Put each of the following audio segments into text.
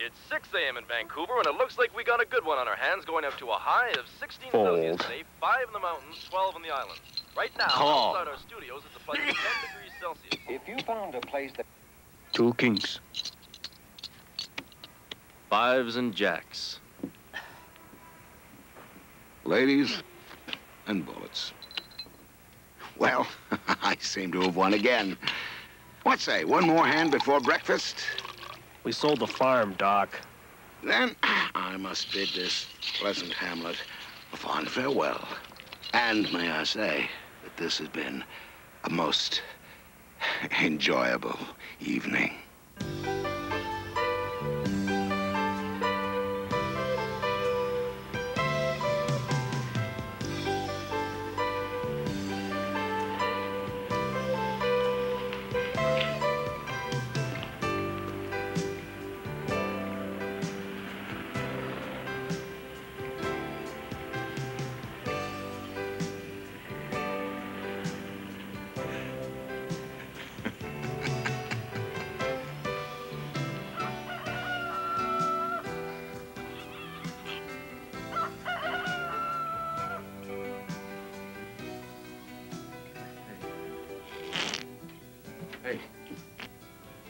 It's 6 a.m. in Vancouver, and it looks like we got a good one on our hands, going up to a high of 16 Celsius today, 5 in the mountains, 12 in the islands. Right now, outside our studios, it's a pleasant 10 degrees Celsius. If you found a place that... 2 kings. 5s and jacks. Ladies and bullets. Well, I seem to have won again. What say, one more hand before breakfast? We sold the farm, Doc. Then I must bid this pleasant hamlet a fond farewell. And may I say that this has been a most enjoyable evening.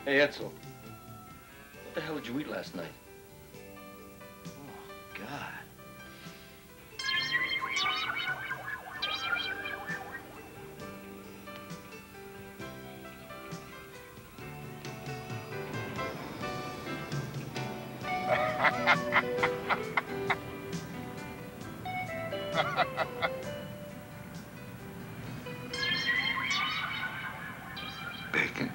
Hey, Edsel. What the hell did you eat last night? Oh, God. Bacon.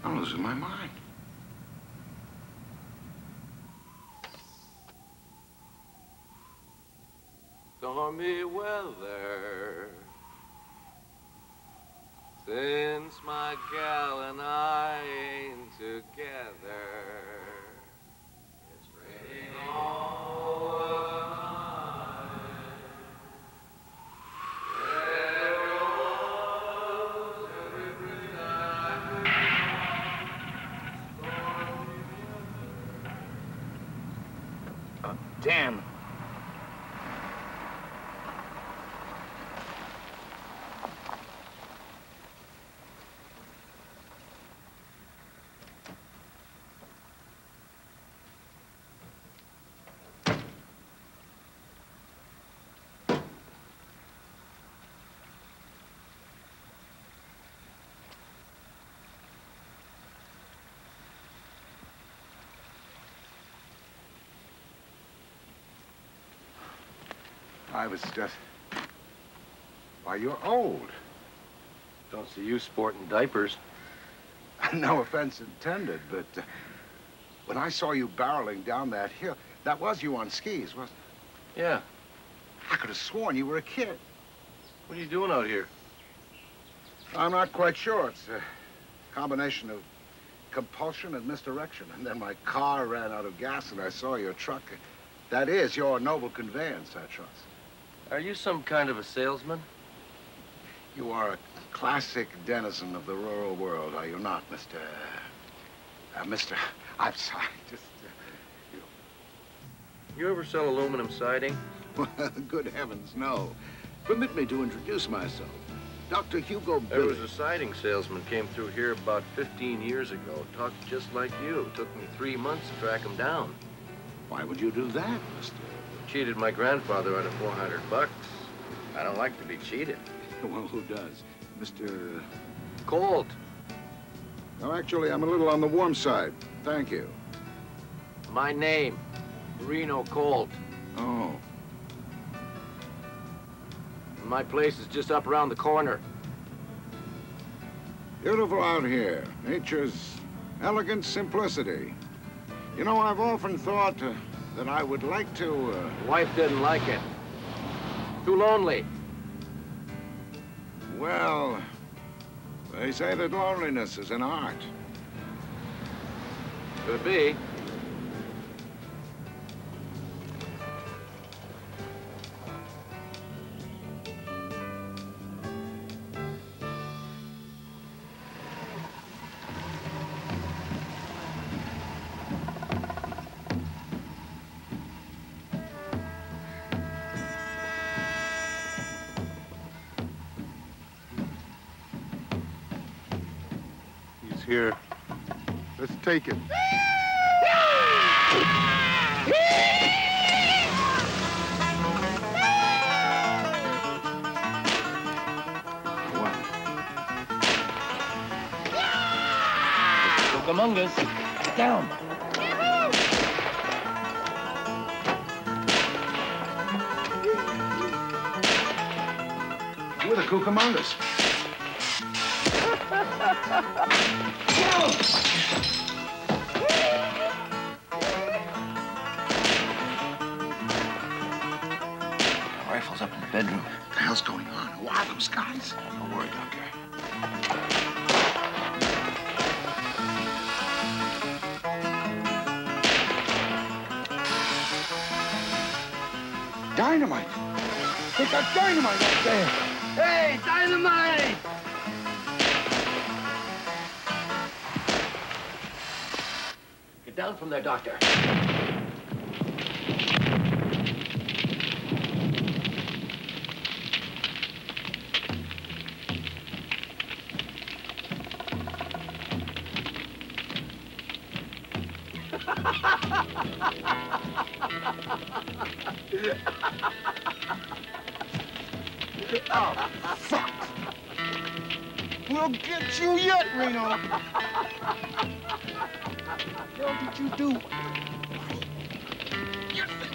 I'm losing my mind. Stormy weather since my gal and I ain't together. It's raining all the time. There goes every breath I breathe. Stormy weather. Damn. I was just... Why, you're old. Don't see you sporting diapers. No offense intended, but when I saw you barreling down that hill, that was you on skis, wasn't it? Yeah. I could have sworn you were a kid. What are you doing out here? I'm not quite sure. It's a combination of compulsion and misdirection. And then my car ran out of gas and I saw your truck. That is your noble conveyance, I trust. Are you some kind of a salesman? You are a classic denizen of the rural world, are you not, Mr... I'm sorry, just, You ever sell aluminum siding? Well, good heavens, no. Permit me to introduce myself. Dr. Hugo There Billy. was a siding salesman came through here about 15 years ago. Talked just like you. Took me 3 months to track him down. Why would you do that, Mr.? Cheated my grandfather out of $400. I don't like to be cheated. Well, who does? Mr... Colt. No, actually, I'm a little on the warm side. Thank you. My name, Reno Colt. Oh. My place is just up around the corner. Beautiful out here. Nature's elegant simplicity. You know, I've often thought that I would like to... Wife didn't like it. Too lonely. Well, they say that loneliness is an art. Could be. He's here. Let's take him. Cucamongas, down. We're the Cucamongas. Rifle's up in the bedroom. What the hell's going on? Who are those guys? Don't worry, Doctor. Dynamite! They got dynamite out there! Hey, dynamite! Get down from there, Doctor. Oh, fuck! We'll get you yet, Reno! What did you do?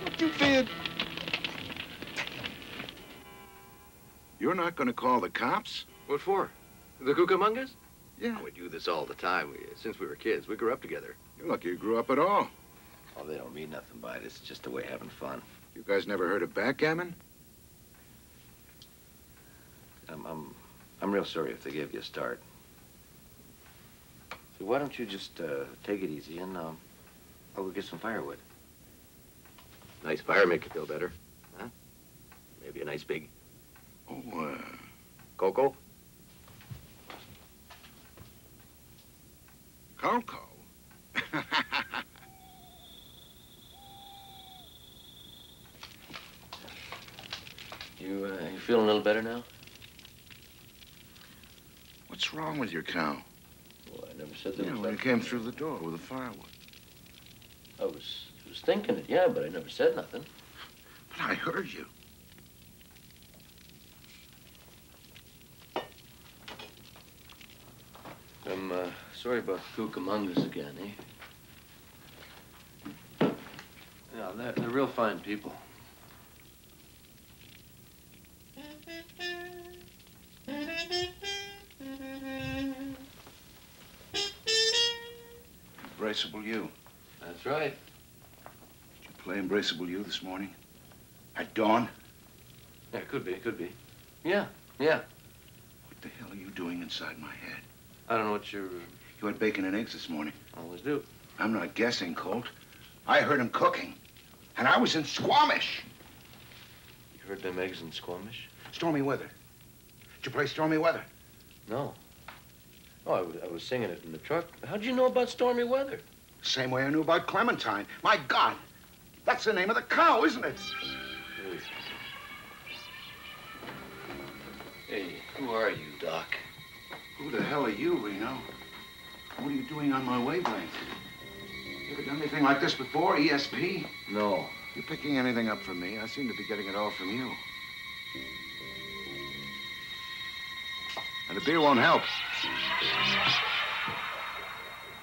What you did? You're not gonna call the cops? What for? The Cucamongas? Yeah. We do this all the time. Since we were kids, we grew up together. You're lucky you grew up at all. Oh, they don't mean nothing by it. It's just a way of having fun. You guys never heard of backgammon? I'm real sorry if they gave you a start. So why don't you just take it easy and I'll go get some firewood. Nice fire make you feel better, huh? Maybe a nice big cocoa. Cocoa? You feeling a little better now? What's wrong with your cow? Well, I never said that. Yeah, when it came through the door with the firewood. I was thinking it, yeah, but I never said nothing. But I heard you. I'm sorry about Cucamongas again, eh? Yeah, they're real fine people. Embraceable you. That's right. Did you play Embraceable you this morning? At dawn? Yeah, it could be. Yeah. What the hell are you doing inside my head? I don't know what you're... You had bacon and eggs this morning. Always do. I'm not guessing, Colt. I heard him cooking. And I was in Squamish. You heard them eggs in Squamish? Stormy weather. Did you play Stormy weather? No. Oh, I was singing it in the truck. How'd you know about stormy weather? Same way I knew about Clementine. My God, that's the name of the cow, isn't it? Hey, who are you, Doc? Who the hell are you, Reno? What are you doing on my wavelength? You ever done anything like this before, ESP? No. You picking anything up from me? I seem to be getting it all from you. And the beer won't help.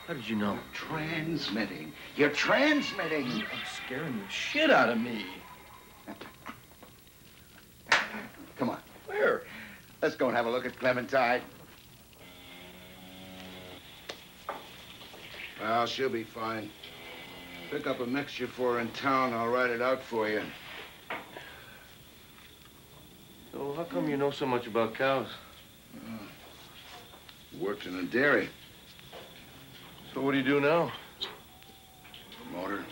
How did you know? Transmitting. You're transmitting. I'm scaring the shit out of me. Come on. Where? Let's go and have a look at Clementine. Well, she'll be fine. Pick up a mixture for her in town. I'll write it out for you. So how come you know so much about cows? Worked in a dairy. So what do you do now? Motor,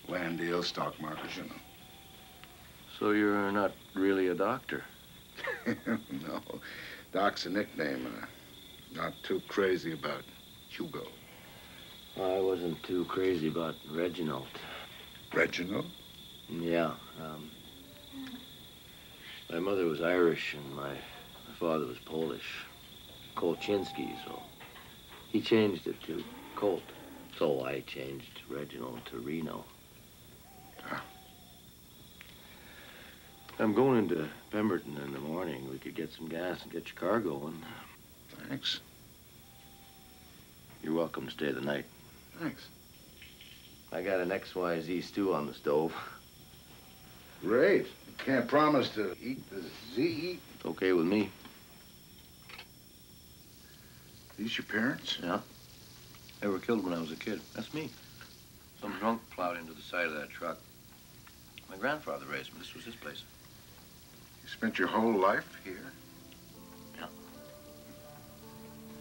land deals, stock markets, you know. So you're not really a doctor? No, Doc's a nickname. Not too crazy about Hugo. I wasn't too crazy about Reginald. Reginald? Yeah. My mother was Irish and my father was Polish. Kolczynski, so he changed it to Colt. So I changed Reginald to Reno. Ah. I'm going into Pemberton in the morning. We could get some gas and get your car going. Thanks. You're welcome to stay the night. Thanks. I got an XYZ stew on the stove. Great. You can't promise to eat the Z. It's okay with me. These your parents? Yeah. They were killed when I was a kid. That's me. Some drunk plowed into the side of that truck. My grandfather raised me. This was his place. You spent your whole life here? Yeah.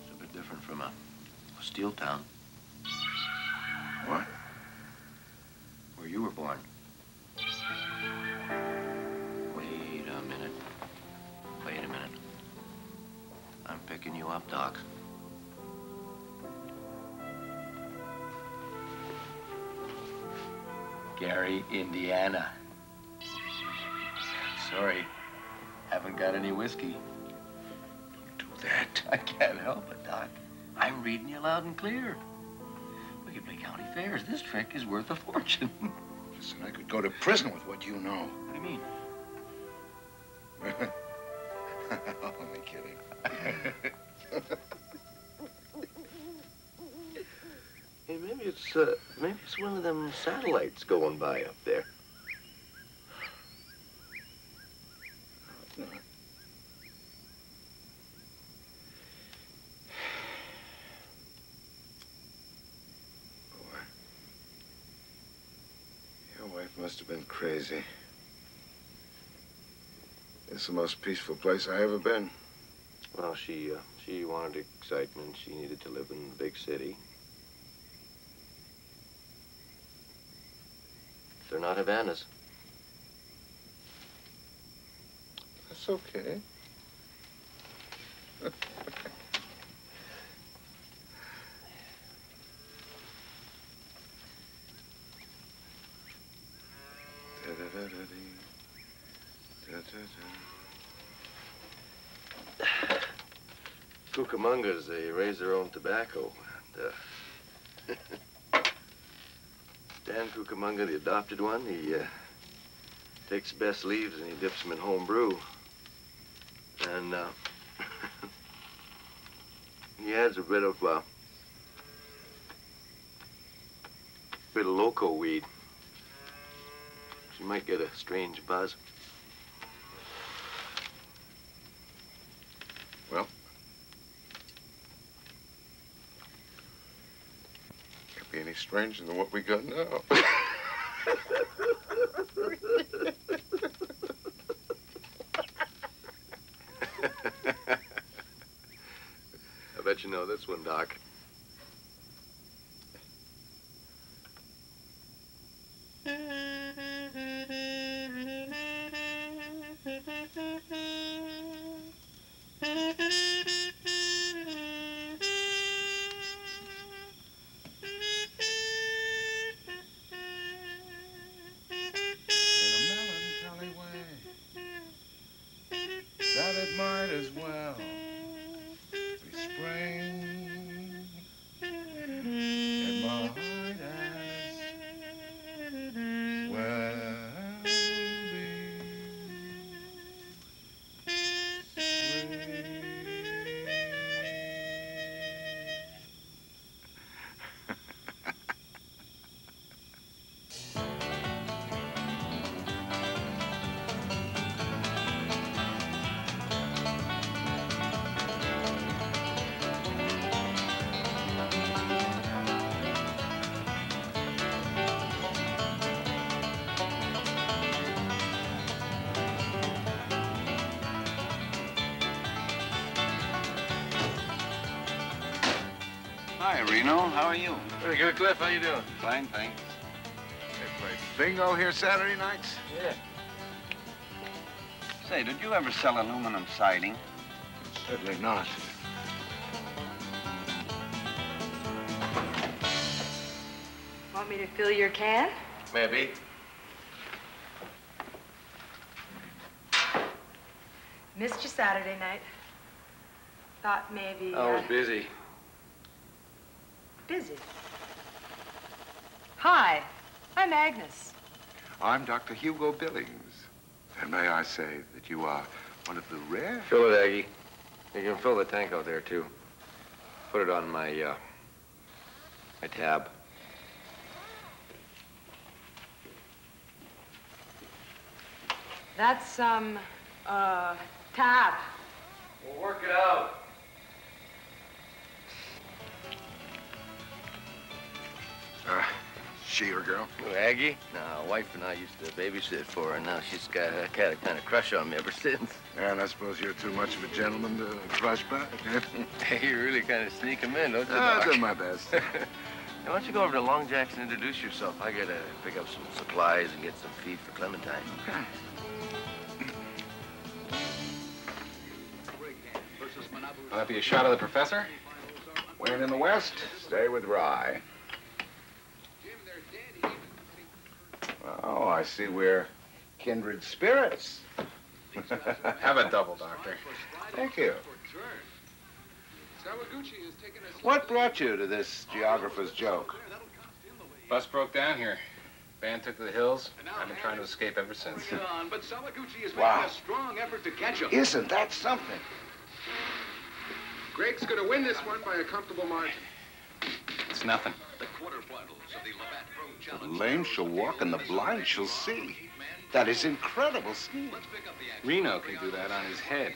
It's a bit different from a steel town. What? Where you were born. Wait a minute. Wait a minute. I'm picking you up, Doc. Gary, Indiana. Sorry, haven't got any whiskey. Don't do that. I can't help it, Doc. I'm reading you loud and clear. We could play county fairs. This trick is worth a fortune. Listen, I could go to prison with what you know. What do you mean? Only kidding. Hey, maybe it's one of them satellites going by up there. No. Boy, your wife must have been crazy. It's the most peaceful place I ever been. Well, she wanted excitement. She needed to live in the big city. They're not Havanas. That's okay. Cucamongas, they raise their own tobacco. And, Dan Cucamonga, the adopted one, he takes the best leaves and he dips them in home brew. And he adds a bit of loco weed. She might get a strange buzz. Well, can't be any stranger than what we got now. I bet you know this one, Doc. That it might as well be spring. It might as well be spring. Hi, Reno. How are you? Pretty good, Cliff. How you doing? Fine, thanks. They play bingo here Saturday nights? Yeah. Say, did you ever sell aluminum siding? Certainly not. Want me to fill your can? Maybe. Missed you Saturday night. Thought maybe, I was busy. Busy? Hi, I'm Agnes. I'm Dr. Hugo Billings. And may I say that you are one of the rare... Fill it, Aggie. You can fill the tank out there, too. Put it on my tab. That's, tab. We'll work it out. She your girl? Who, Aggie? No, wife and I used to babysit for her, and now she's got a kind of crush on me ever since. And I suppose you're too much of a gentleman to crush back. Hey, you really kind of sneak him in, don't you, I'll Doc? do my best. Now, why don't you go over to Long Jack's and introduce yourself? I gotta pick up some supplies and get some feed for Clementine. Will that be a shot of the professor? Wayne in the West, stay with Rye. Oh, I see we're kindred spirits. Have a double, Doctor. Thank you. What brought you to this geographer's joke? Bus broke down here. Van took to the hills. I've been trying to escape ever since. But Salaguchi is Wow. making a strong effort to catch him. Isn't that something? Greg's gonna win this one by a comfortable margin. It's nothing. The quarterfinals of the Labatt Pro The Challenge. lame shall walk and the blind shall see. That is incredible skiing. Let's pick up the action. Reno can do that on his head.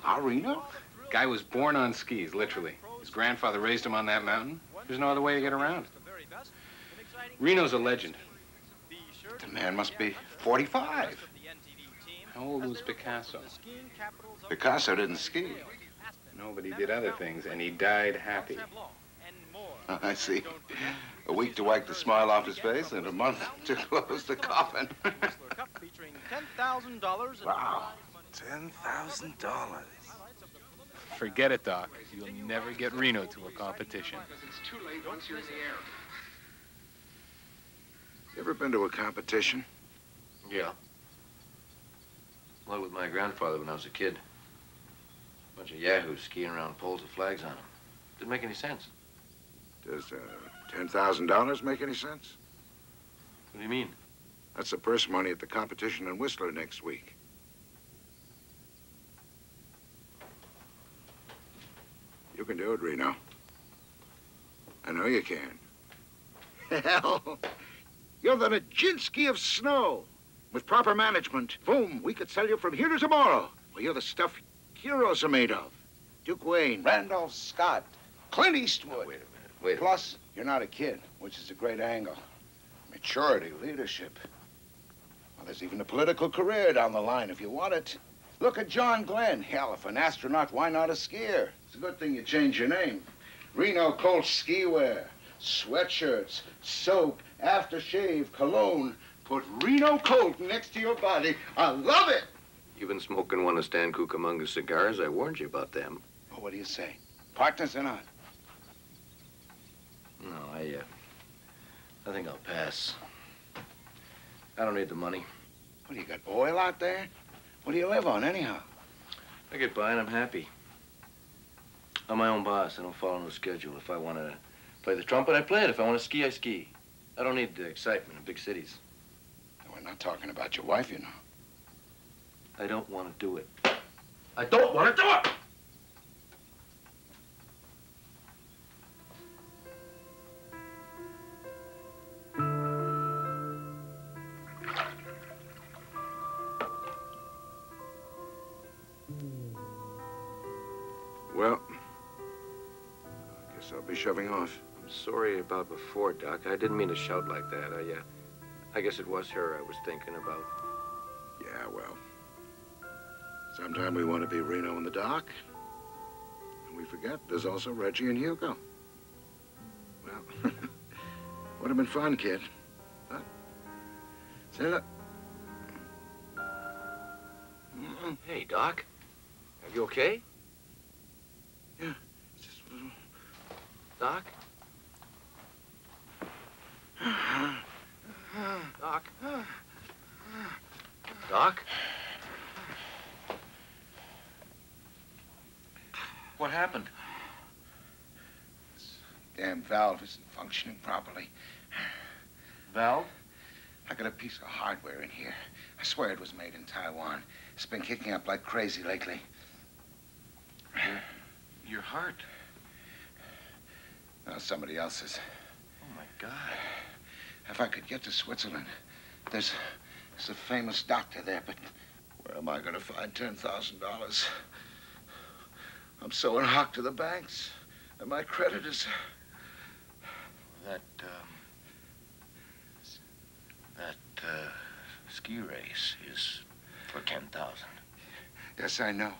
Our Reno? Guy was born on skis, literally. His grandfather raised him on that mountain. There's no other way to get around. Reno's a legend. The man must be 45. How old was Picasso? Picasso didn't ski. No, but he did other things, and he died happy. I see. A week to wipe the smile off his face and a month to close the coffin. Wow. $10,000. Forget it, Doc. You'll never get Reno to a competition. It's too late once you're in the air. You ever been to a competition? Yeah. Well, with my grandfather when I was a kid. Bunch of yahoos skiing around poles with flags on them. Didn't make any sense. Does $10,000 make any sense? What do you mean? That's the purse money at the competition in Whistler next week. You can do it, Reno. I know you can. Hell, you're the Nijinsky of snow. With proper management, boom, we could sell you from here to tomorrow. Well, you're the stuff heroes are made of. Duke Wayne, Randolph Scott, Clint Eastwood. Wait a minute. Wait a minute. Plus, you're not a kid, which is a great angle. Maturity, leadership. Well, there's even a political career down the line if you want it. Look at John Glenn. Hell, if an astronaut, why not a skier? It's a good thing you changed your name. Reno Colt ski wear, sweatshirts, soap, aftershave, cologne. Put Reno Colt next to your body. I love it. You've been smoking one of Stan Cucamonga's cigars. I warned you about them. Well, what do you say? Partners or not? No, I think I'll pass. I don't need the money. What, do you got oil out there? What do you live on, anyhow? I get by and I'm happy. I'm my own boss. I don't follow no schedule. If I want to play the trumpet, I play it. If I want to ski, I ski. I don't need the excitement of big cities. We're not talking about your wife, you know. I don't want to do it. I don't want to do it! Well, I guess I'll be shoving off. I'm sorry about before, Doc. I didn't mean to shout like that. I guess it was her I was thinking about. Yeah, well. Sometime we want to be Reno in the dock, and we forget there's also Reggie and Hugo. Well, would have been fun, kid. But, say, look. Hey, Doc. Are you okay? Yeah. Doc? Doc? Doc? What happened? This damn valve isn't functioning properly. Valve? I got a piece of hardware in here. I swear it was made in Taiwan. It's been kicking up like crazy lately. Your heart. No, somebody else's. Oh, my God. If I could get to Switzerland, there's a famous doctor there, but where am I going to find $10,000? I'm so in hock to the banks, and my creditors. That ski race is for 10,000. Yes, I know.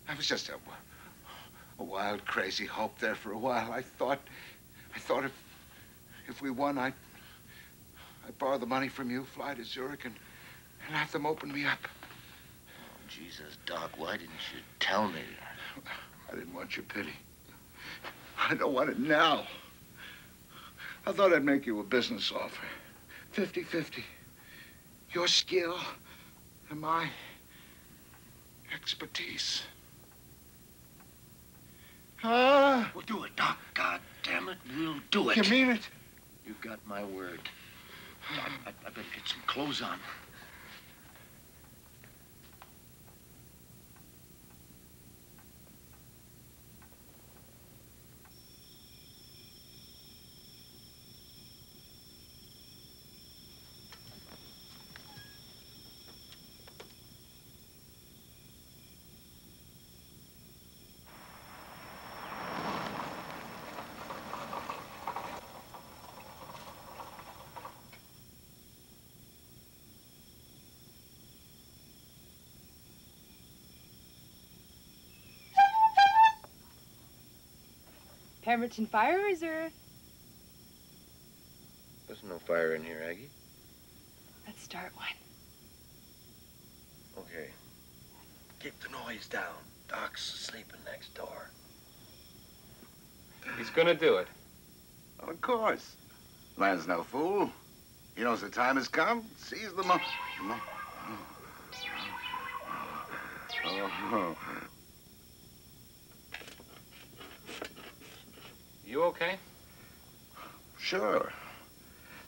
I was just a wild, crazy hope there for a while. I thought if we won, I'd borrow the money from you, fly to Zurich, and have them open me up. Oh, Jesus, Doc, why didn't you tell me? I didn't want your pity. I don't want it now. I thought I'd make you a business offer. 50-50. Your skill and my expertise. We'll do it, Doc. God damn it, we'll do it. You mean it? You've got my word. I better get some clothes on. Pemberton Fire Reserve. There's no fire in here, Aggie. Let's start one. Okay. Keep the noise down. Doc's sleeping next door. He's gonna do it. Of course. Man's no fool. He knows the time has come. Seize the moment. Oh. You okay? Sure.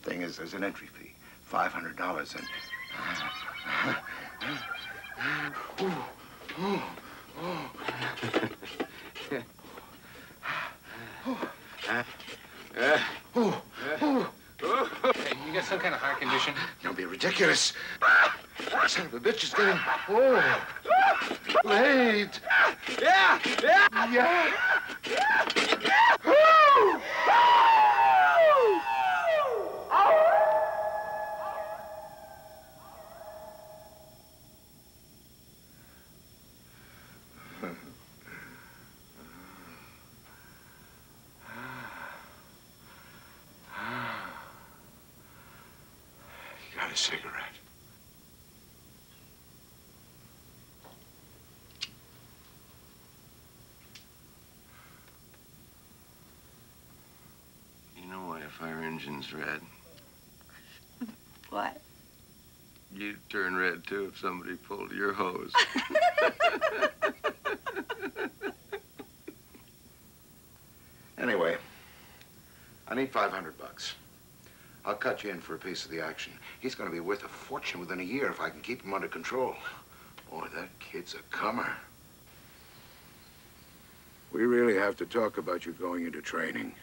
Thing is, there's an entry fee, $500, and... Hey, you got some kind of heart condition? Don't be ridiculous. Son of a bitch is getting... laid. Yeah. You got a cigarette? You know why a fire engine's red? What? You'd turn red, too, if somebody pulled your hose. Anyway, I need $500. I'll cut you in for a piece of the action. He's going to be worth a fortune within a year if I can keep him under control. Boy, that kid's a comer. We really have to talk about you going into training.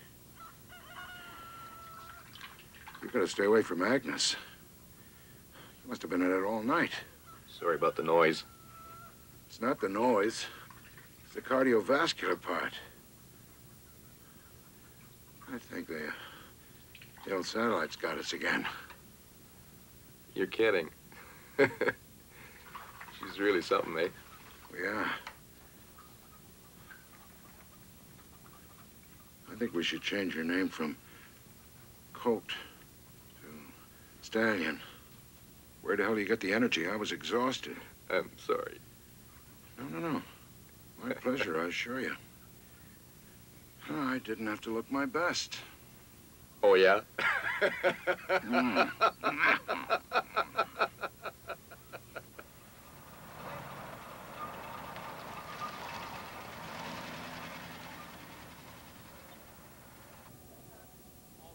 You've got to stay away from Agnes. You must have been at it all night. Sorry about the noise. It's not the noise. It's the cardiovascular part. I think the old satellite's got us again. You're kidding. She's really something, eh? Yeah. think we should change your name from Colt to Stallion. Where the hell do you get the energy? I was exhausted. I'm sorry. No. My pleasure, I assure you. I didn't have to look my best. Oh, yeah?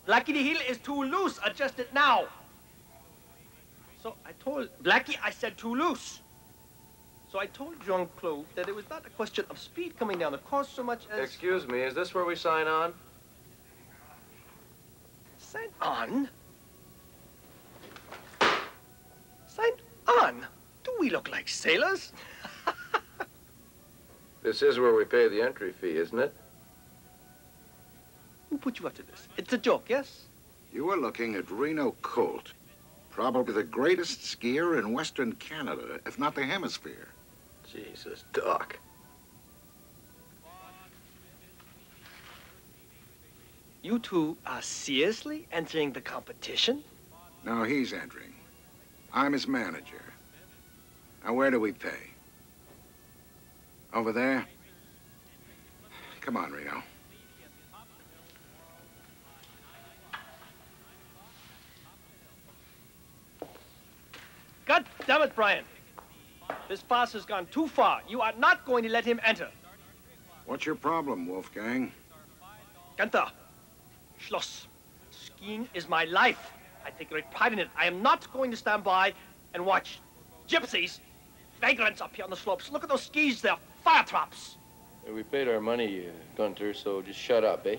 Blackie, the heel is too loose. Adjust it now. So I told Blackie, I said too loose. So I told Jean-Claude that it was not a question of speed coming down the course so much as... Excuse me, is this where we sign on? Sign on? Sign on? Do we look like sailors? This is where we pay the entry fee, isn't it? Who put you up to this? It's a joke, yes? You were looking at Reno Colt, probably the greatest skier in Western Canada, if not the hemisphere. Jesus, Doc. You two are seriously entering the competition? No, he's entering. I'm his manager. Now, where do we pay? Over there? Come on, Reno. God damn it, Brian. This farce has gone too far. You are not going to let him enter. What's your problem, Wolfgang? Gunther, Schloss. Skiing is my life. I take great pride in it. I am not going to stand by and watch gypsies, vagrants up here on the slopes. Look at those skis, they're fire traps. We paid our money, Gunter, so just shut up, eh?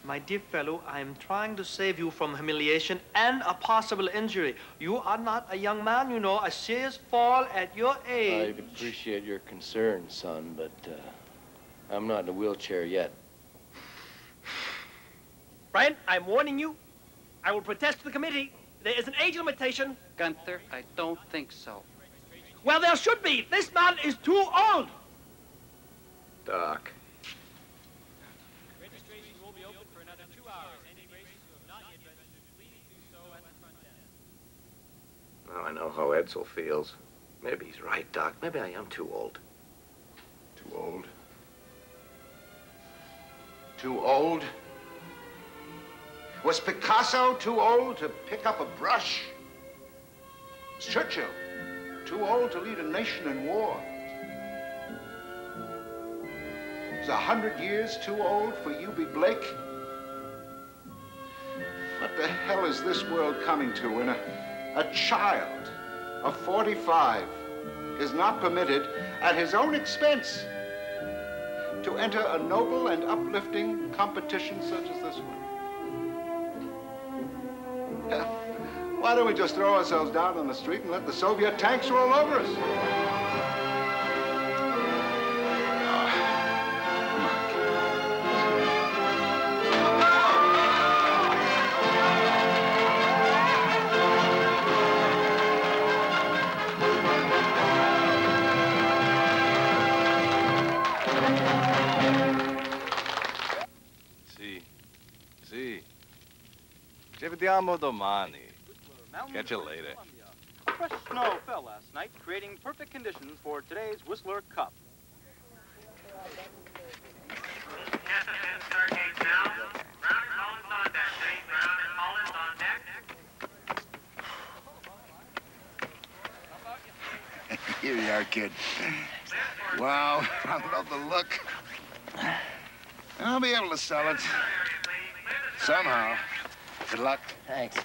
My dear fellow, I am trying to save you from humiliation and a possible injury. You are not a young man, you know. A serious fall at your age. I appreciate your concern, son, but I'm not in a wheelchair yet. Brian, I'm warning you. I will protest to the committee. There is an age limitation. Gunther, I don't think so. Well, there should be. This man is too old. Doc. Registration will be open for another 2 hours. Any racers who have not yet registered, please do so at the front desk. Well, I know how Edsel feels. Maybe he's right, Doc. Maybe I am too old. Too old? Too old? Was Picasso too old to pick up a brush? Was Churchill too old to lead a nation in war? Was 100 years too old for U.B. Blake? What the hell is this world coming to when a child of 45 is not permitted at his own expense to enter a noble and uplifting competition such as this one? Why don't we just throw ourselves down on the street and let the Soviet tanks roll over us? Ci vediamo domani. Catch you later. Fresh snow fell last night, creating perfect conditions for today's Whistler Cup. Here you are, kid. Wow, I love the look. I'll be able to sell it. Somehow. Good luck. Thanks.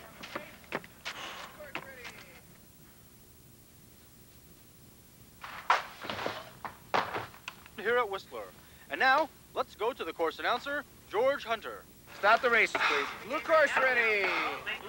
Here at Whistler. And now, let's go to the course announcer, George Hunter. Start the races, please. Blue course ready.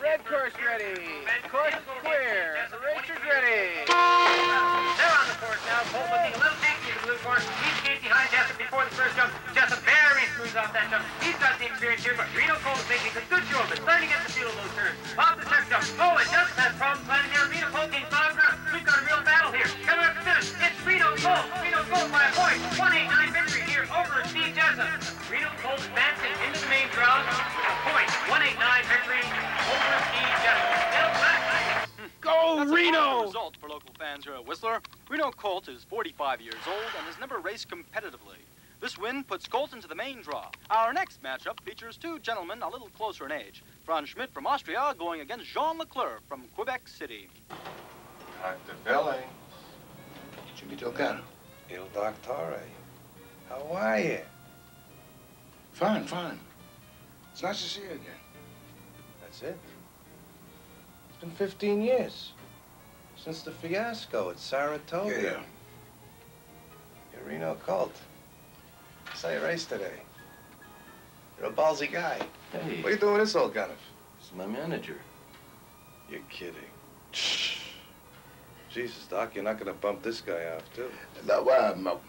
Red course ready. Course clear. The racers ready. They're on the course now. Both looking a little shaky in the blue course. He's skates behind Jessup before the first jump. Jessup very smooth off that jump. He's got the experience here, but Reno Cole is making a good show of it. Starting at the field of those turns. Off the check jump. Oh, and Jessup has problems landing here. Reno Cole gains bottom ground. We've got a real battle here. Coming up to finish, it's Reno Cole. Reno Cole by a point. 189 victory here over Steve Jessup. Reno Cole advancing into the main draw. Reno! Result for local fans here at Whistler. Reno Colt is 45 years old and has never raced competitively. This win puts Colt into the main draw. Our next matchup features two gentlemen a little closer in age. Franz Schmidt from Austria going against Jean Leclerc from Quebec City. Dr. Billing. Jimmy Delgado. Il Doctore. How are you? Fine, fine. It's nice to see you again. That's it? It's been 15 years. Since the fiasco at Saratoga. Yeah. You're Reno Colt. I saw you race today. You're a ballsy guy. Hey. What are you doing with this old gunner? He's my manager. You're kidding. Jesus, Doc, you're not gonna bump this guy off, too. No,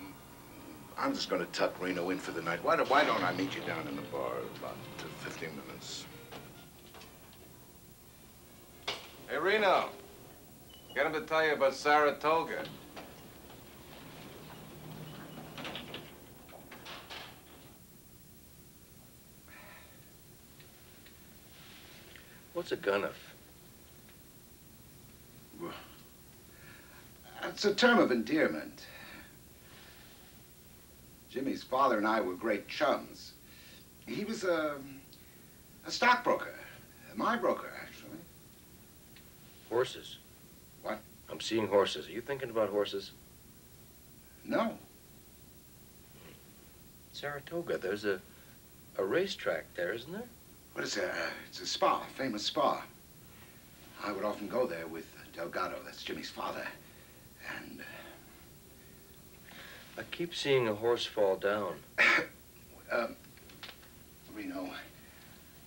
I'm just gonna tuck Reno in for the night. Why don't I meet you down in the bar in about 15 minutes? Hey, Reno. Get him to tell you about Saratoga. What's a gunuff? It's a term of endearment. Jimmy's father and I were great chums. He was a stockbroker. My broker, actually. Horses. What? I'm seeing horses. Are you thinking about horses? No. Saratoga, there's a racetrack there, isn't there? What is that? It's a spa, a famous spa. I would often go there with Delgado, that's Jimmy's father, and... I keep seeing a horse fall down. Reno,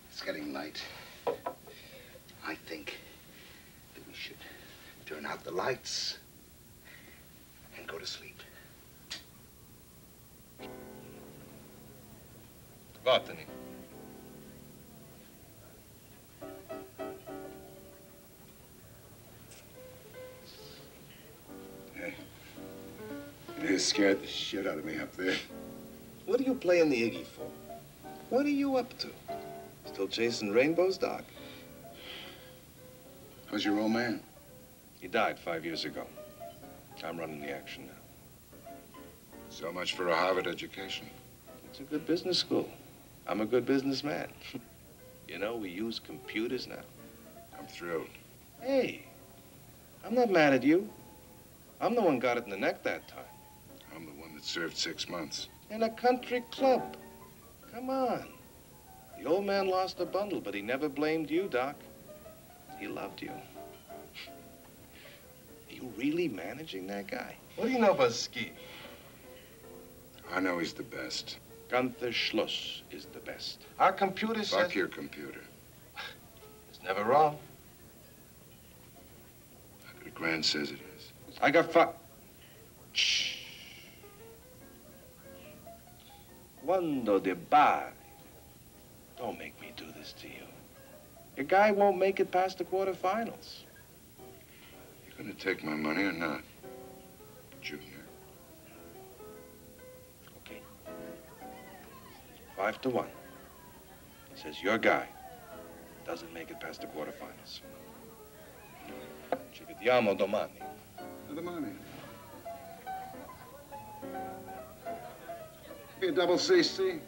it's getting late. I think that we should turn out the lights and go to sleep. Vattene. They scared the shit out of me up there. What are you playing the Iggy for? What are you up to? Still chasing rainbows, Doc? How's your old man? He died 5 years ago. I'm running the action now. So much for a Harvard education. It's a good business school. I'm a good businessman. You know, we use computers now. I'm thrilled. Hey, I'm not mad at you. I'm the one got it in the neck that time. I'm the one that served 6 months. In a country club. Come on. The old man lost a bundle, but he never blamed you, Doc. He loved you. Are you really managing that guy? What do you know about ski? I know he's the best. Gunther Schluss is the best. Our computer says... Fuck your computer. It's never wrong. The Grand says it is. I got Shh. Quando de bar. Don't make me do this to you. Your guy won't make it past the quarterfinals. You gonna take my money or not, Junior? Okay. 5-1. Says your guy doesn't make it past the quarterfinals. Ci vediamo domani. Domani. Be a double CC.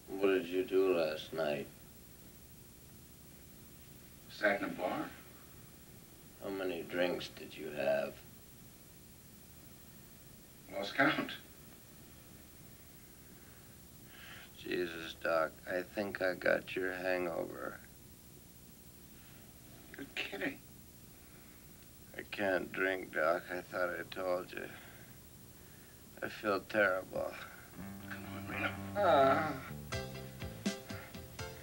What did you do last night? Sat in a bar. How many drinks did you have? Lost count. Jesus, Doc, I think I got your hangover. You're kidding. I can't drink, Doc. I thought I told you. I feel terrible. Come on, Reno. Ah.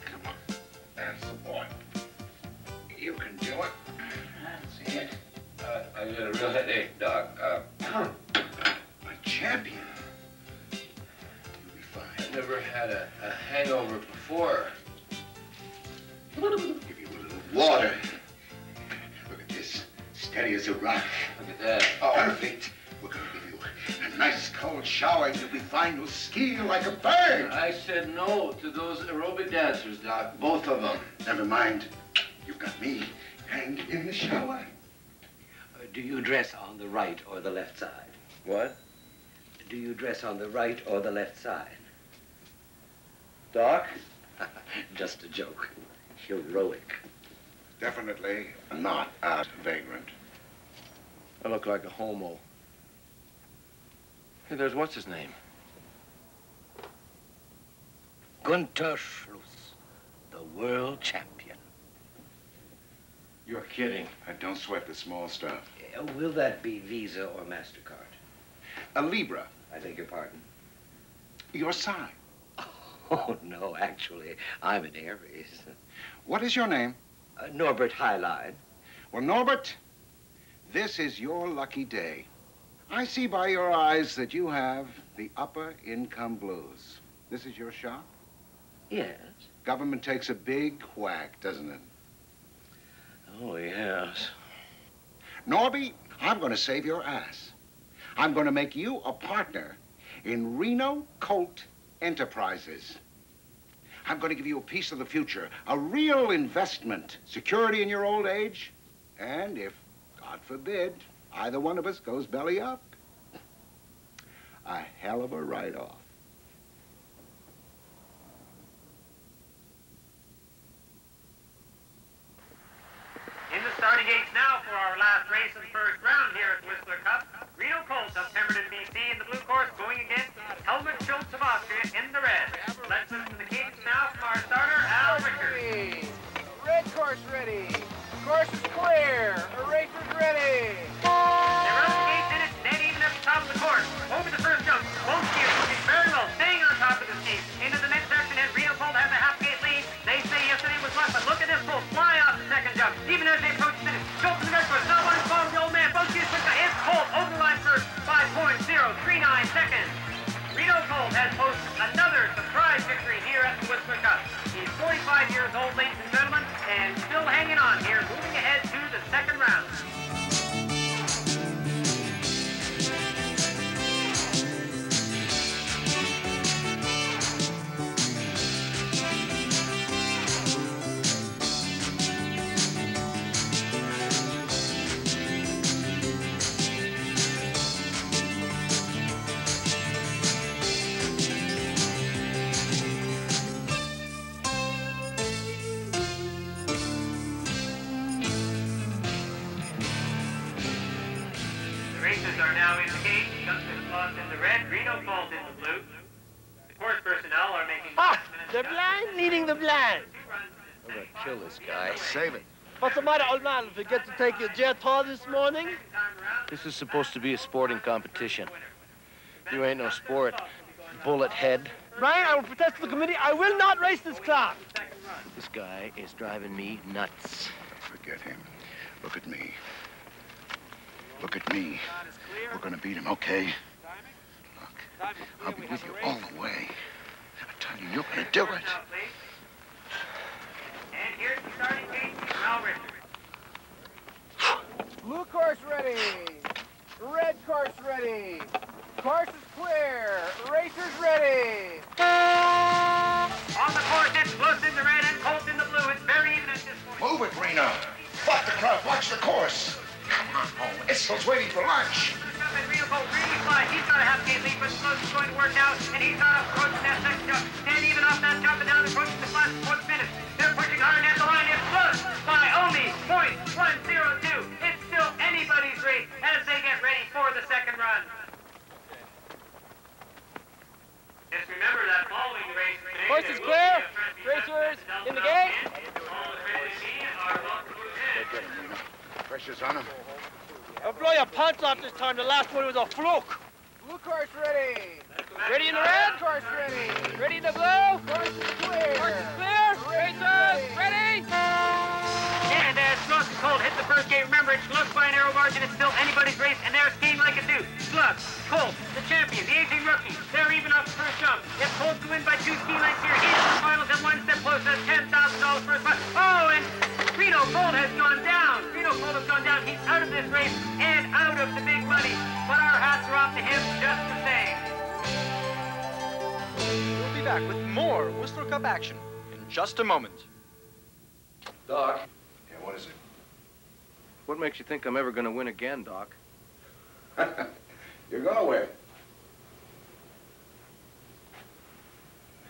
Come on. That's the boy. You can do it. That's it. I got a real headache, Doc. My champion. You'll be fine. I never had a hangover before. Give you a little water. Look at this. steady as a rock. Look at that. Oh, perfect. We're going to give you a nice cold shower, and you'll be fine. You'll ski like a bird. I said no to those aerobic dancers, Doc. Both of them. Never mind. You've got me. And in the shower. Do you dress on the right or the left side? What? Do you dress on the right or the left side? Doc? Just a joke. Heroic. Definitely not a vagrant. I look like a homo. Hey, there's what's his name? Gunter Schluss, the world champion. You're kidding. Don't sweat the small stuff. Will that be Visa or MasterCard? A Libra. I beg your pardon? Your sign. Oh, no, actually, I'm an Aries. What is your name? Norbert Highline. Well, Norbert, this is your lucky day. I see by your eyes that you have the upper income blues. This is your shop? Yes. Government takes a big whack, doesn't it? Oh, yes. Norby, I'm going to save your ass. I'm going to make you a partner in Reno Colt Enterprises. I'm going to give you a piece of the future, a real investment, security in your old age, and if, God forbid, either one of us goes belly up, a hell of a write-off. In the starting gates now for our last race of the first round here at the Whistler Cup. Reno Colt of Pemberton, BC in the blue course going against Helmut Schultz of Austria in the red. Let's listen to the cadence now from our starter, Al Rickard. Red course ready. Course is clear. Eraser's ready. They're out the gates and it's dead even at the top of the course. Over the first jump. Both skiers moving very well, staying on top of the ski. Into the next section and Reno Colt has a half gate lead. They say yesterday was luck, but look at this Colt fly off the second jump. Even as they approach the finish. Schultz in the red course. Now one fall the old man. Both skiers push by. It's Colt over the line first. 5.039 seconds. Reno Colt has posted another surprise victory here at the Whistler Cup. He's 45 years old, ladies and gentlemen, and still hanging on here, moving ahead to the second round. Are now in the gate. Gunther Schluss in the red, Reno Colt in the blue. The course personnel are making... The blind leading the blind. I'm gonna kill this guy. Save it. What's the matter, old man? Forget to take your jet tour this morning? This is supposed to be a sporting competition. You ain't no sport, bullet head. Brian, I will protest to the committee. I will not race this class. This guy is driving me nuts. Forget him. Look at me. Look at me. We're going to beat him, okay? Look, I'll be with you all the way. I tell you, you're going to do it. And here's the starting gate, Al Rickard. Blue course ready. Red course ready. Course is clear. Eraser's ready. On the course, it's Schluss in the red and Colt in the blue. It's very even at this point. Move it, Reno. Fuck the crowd. Watch the course. Come on, home. Issel's waiting for lunch. Reno Colt really flies. He's got a half gate lead, but Schluss is going to work out, and he's not up approaching that second jump. And even off that jump and down approaching the flat fourth finish. They're pushing hard at the line. It's Schluss by only .102. It's still anybody's race as they get ready for the second run. Just remember that following the race today, Course is clear. Racers in the gate. Pressure's on him. I'll blow your pants off this time. The last one was a fluke. Blue course ready. Ready in the red? Course ready. Ready in the blue? Course is clear. Course is clear. Racers, ready? And as Schluss and Colt hit the first gate, remember it's Schluss by a narrow margin. It's still anybody's race, and they're skiing like a dude. Schluss, Colt, the champion, the aging rookie. They're even off the first jump. If Colt to win by 2 ski lengths here, he's in the finals and 1 step closer. $10,000 first prize. Oh, and Reno Reno Colt has gone down. Reno Colt has gone down. He's out of this race and out of the big money. But our hats are off to him just the same. We'll be back with more Whistler Cup action in just a moment. Doc. Yeah, what is it? What makes you think I'm ever going to win again, Doc? You're gonna win.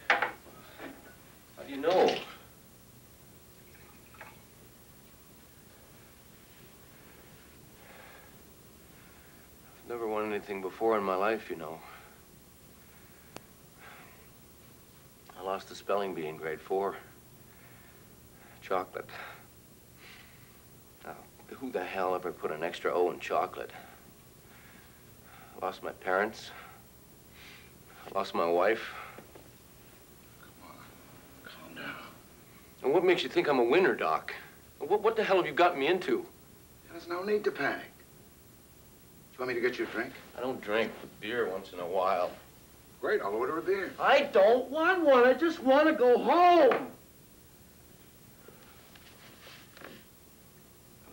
How do you know? I've never won anything before in my life, you know. I lost the spelling bee in grade 4. Chocolate. Now, who the hell ever put an extra O in chocolate? I lost my parents. I lost my wife. Calm down. And what makes you think I'm a winner, Doc? What the hell have you got me into? There's no need to panic. Do you want me to get you a drink? I don't drink, but beer once in a while. Great, I'll order a beer. I don't want one. I just want to go home.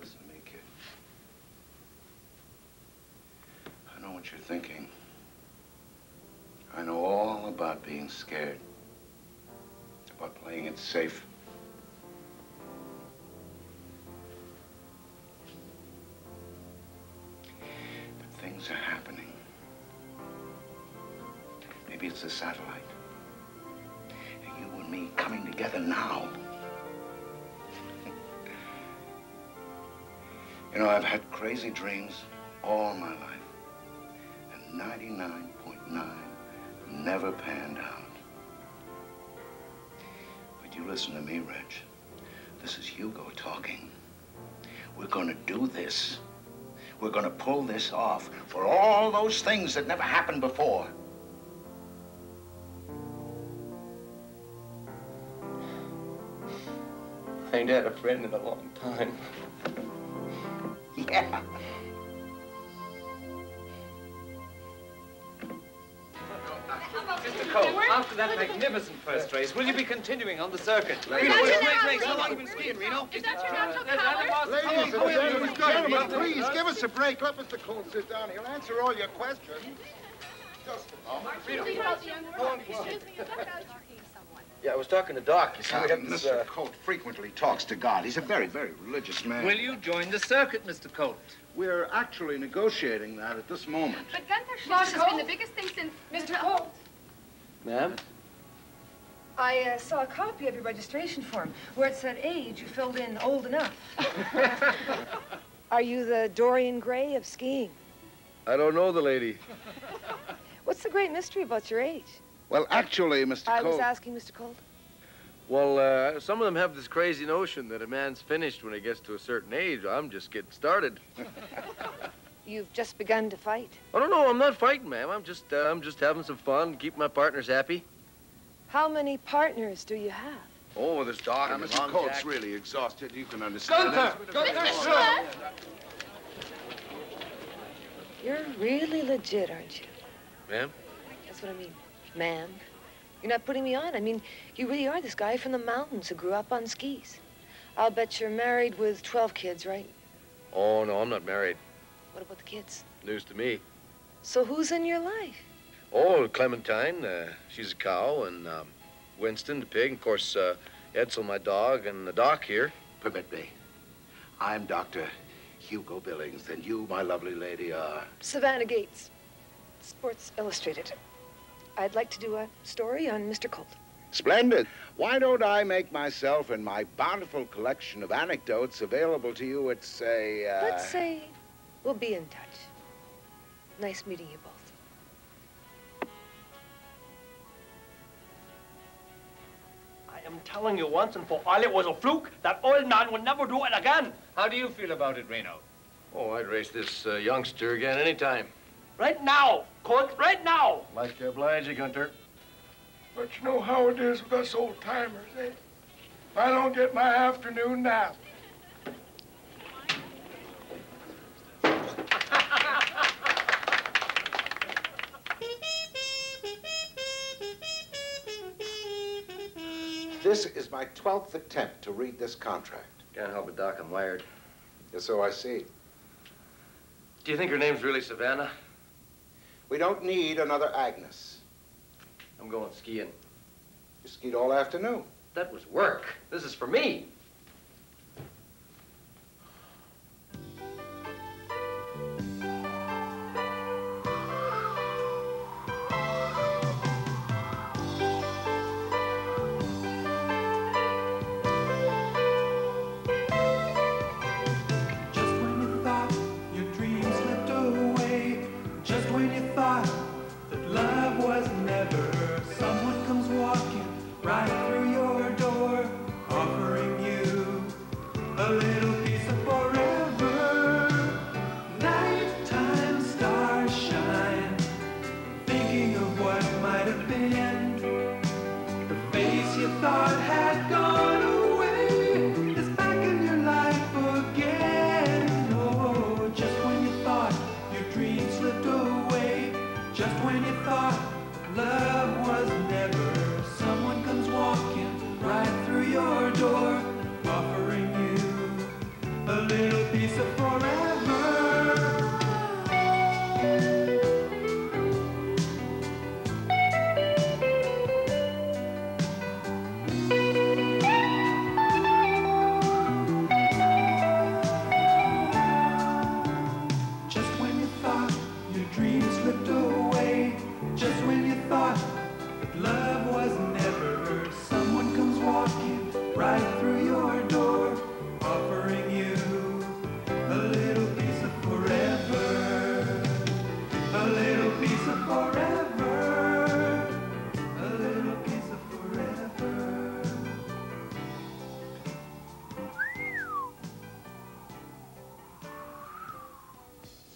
Listen to me, kid. I know what you're thinking. I know all about being scared. About playing it safe. But things are happening. Maybe it's a satellite. And you and me coming together now. You know, I've had crazy dreams all my life. And 99.9 never panned out. But you listen to me, Reg. This is Hugo talking. We're gonna do this. We're gonna pull this off for all those things that never happened before. I ain't had a friend in a long time. Yeah. Mr. Cole, after that magnificent first race, will you be continuing on the circuit? Reno, Reno, great race. How long have you been skiing, Reno? Is that your natural color? Ladies and gentlemen, please give us a break. Let Mr. Cole sit down. He'll answer all your questions. Just a moment. Yeah, I was talking to Doc. You see, we have this, Mr. Colt frequently talks to God. He's a very, very religious man. Will you join the circuit, Mr. Colt? We're actually negotiating that at this moment. But Gunther Schloss has been the biggest thing since Mr. Colt. Ma'am? I saw a copy of your registration form where it said age. You filled in old enough. Are you the Dorian Gray of skiing? I don't know the lady. What's the great mystery about your age? Well, actually, Mr. I was Colt... asking Mr. Colt. Well, some of them have this crazy notion that a man's finished when he gets to a certain age. I'm just getting started. You've just begun to fight. Oh, no, I'm not fighting, ma'am. I'm just having some fun, keep my partners happy. How many partners do you have? Oh, there's Doc Now, and Mr. Long Colt's Jack. really exhausted. You can understand. Gunther! You're really legit, aren't you? Ma'am? That's what I mean, ma'am. You're not putting me on. I mean, you really are this guy from the mountains who grew up on skis. I'll bet you're married with 12 kids, right? Oh, no, I'm not married. What about the kids? News to me. So who's in your life? Oh, Clementine, she's a cow, and Winston, the pig, and of course, Edsel, my dog, and the Doc here. Permit me. I'm Dr. Hugo Billings, and you, my lovely lady, are... Savannah Gates, Sports Illustrated. I'd like to do a story on Mr. Colt. Splendid. Why don't I make myself and my bountiful collection of anecdotes available to you at, say, Let's say we'll be in touch. Nice meeting you both. I am telling you once and for all, it was a fluke. That old man will never do it again. How do you feel about it, Reno? Oh, I'd race this youngster again anytime. Right now, Colt, right now. Like to oblige you, Gunter. But you know how it is with us old-timers, eh? If I don't get my afternoon nap. This is my 12th attempt to read this contract. Can't help it, Doc. I'm wired. Yes, so I see. Do you think her name's really Savannah? We don't need another Agnes. I'm going skiing. You skied all afternoon. That was work. This is for me.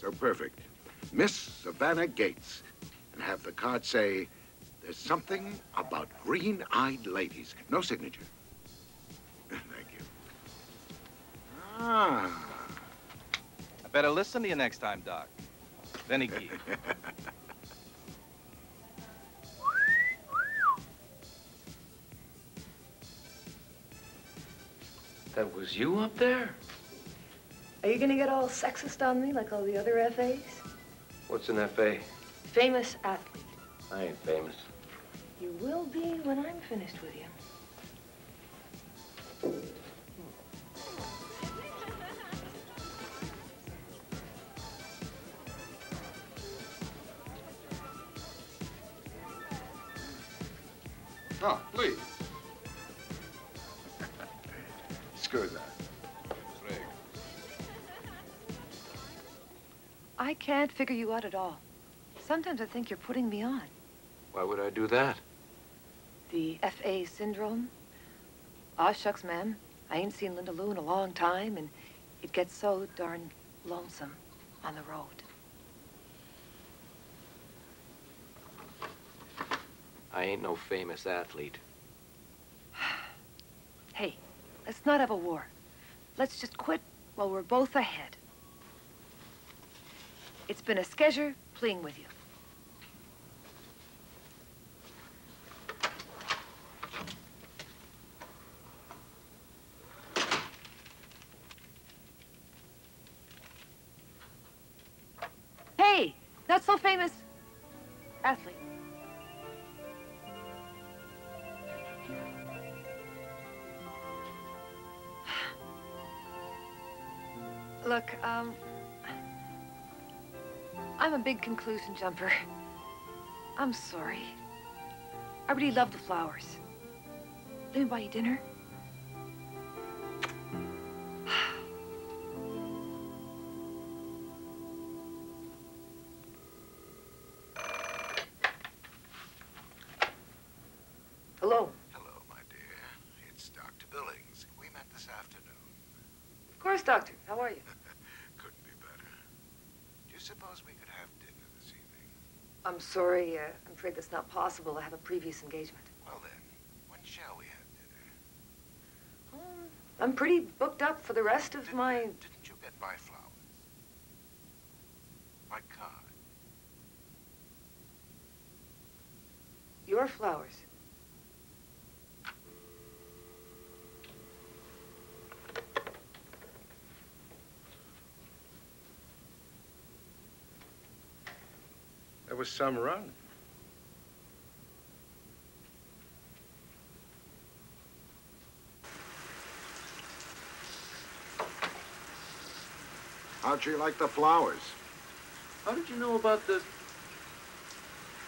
So perfect. Miss Savannah Gates. And have the card say, there's something about green-eyed ladies. No signature. Thank you. Ah. I better listen to you next time, Doc. Vinny Key. That was you up there? Are you gonna get all sexist on me like all the other FAs? What's an FA? Famous athlete. I ain't famous. You will be when I'm finished with you. Oh, please. Scusa. I can't figure you out at all. Sometimes I think you're putting me on. Why would I do that? The FA syndrome? Aw, shucks, ma'am. I ain't seen Linda Lou in a long time, and it gets so darn lonesome on the road. I ain't no famous athlete. Hey, let's not have a war. Let's just quit while we're both ahead. It's been a scheasure playing with you. Hey, not so famous athlete. Look, I'm a big conclusion jumper. I'm sorry. I really love the flowers. Let me buy you dinner. Hello. Hello, my dear. It's Dr. Billings. We met this afternoon. Of course, Doctor. How are you? Couldn't be better. Do you suppose we could have dinner this evening? I'm sorry. I'm afraid that's not possible. I have a previous engagement. Well then, when shall we have dinner? I'm pretty booked up for the rest of my... Didn't you get my flowers? My card? Your flowers. was some run. How'd you like the flowers? How did you know about the...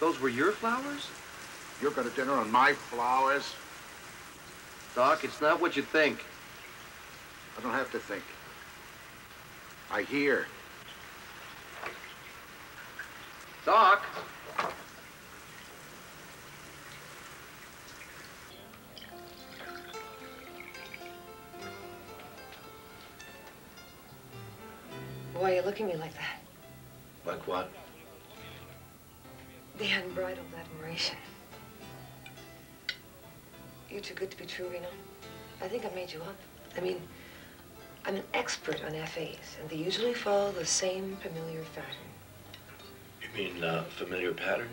Those were your flowers? You're going to dinner on my flowers? Doc, it's not what you think. I don't have to think. I hear. Doc! Why are you looking at me like that? Like what? The unbridled admiration. You're too good to be true, Reno. I think I made you up. I mean, I'm an expert on FAs, and they usually follow the same familiar pattern. You mean, familiar pattern?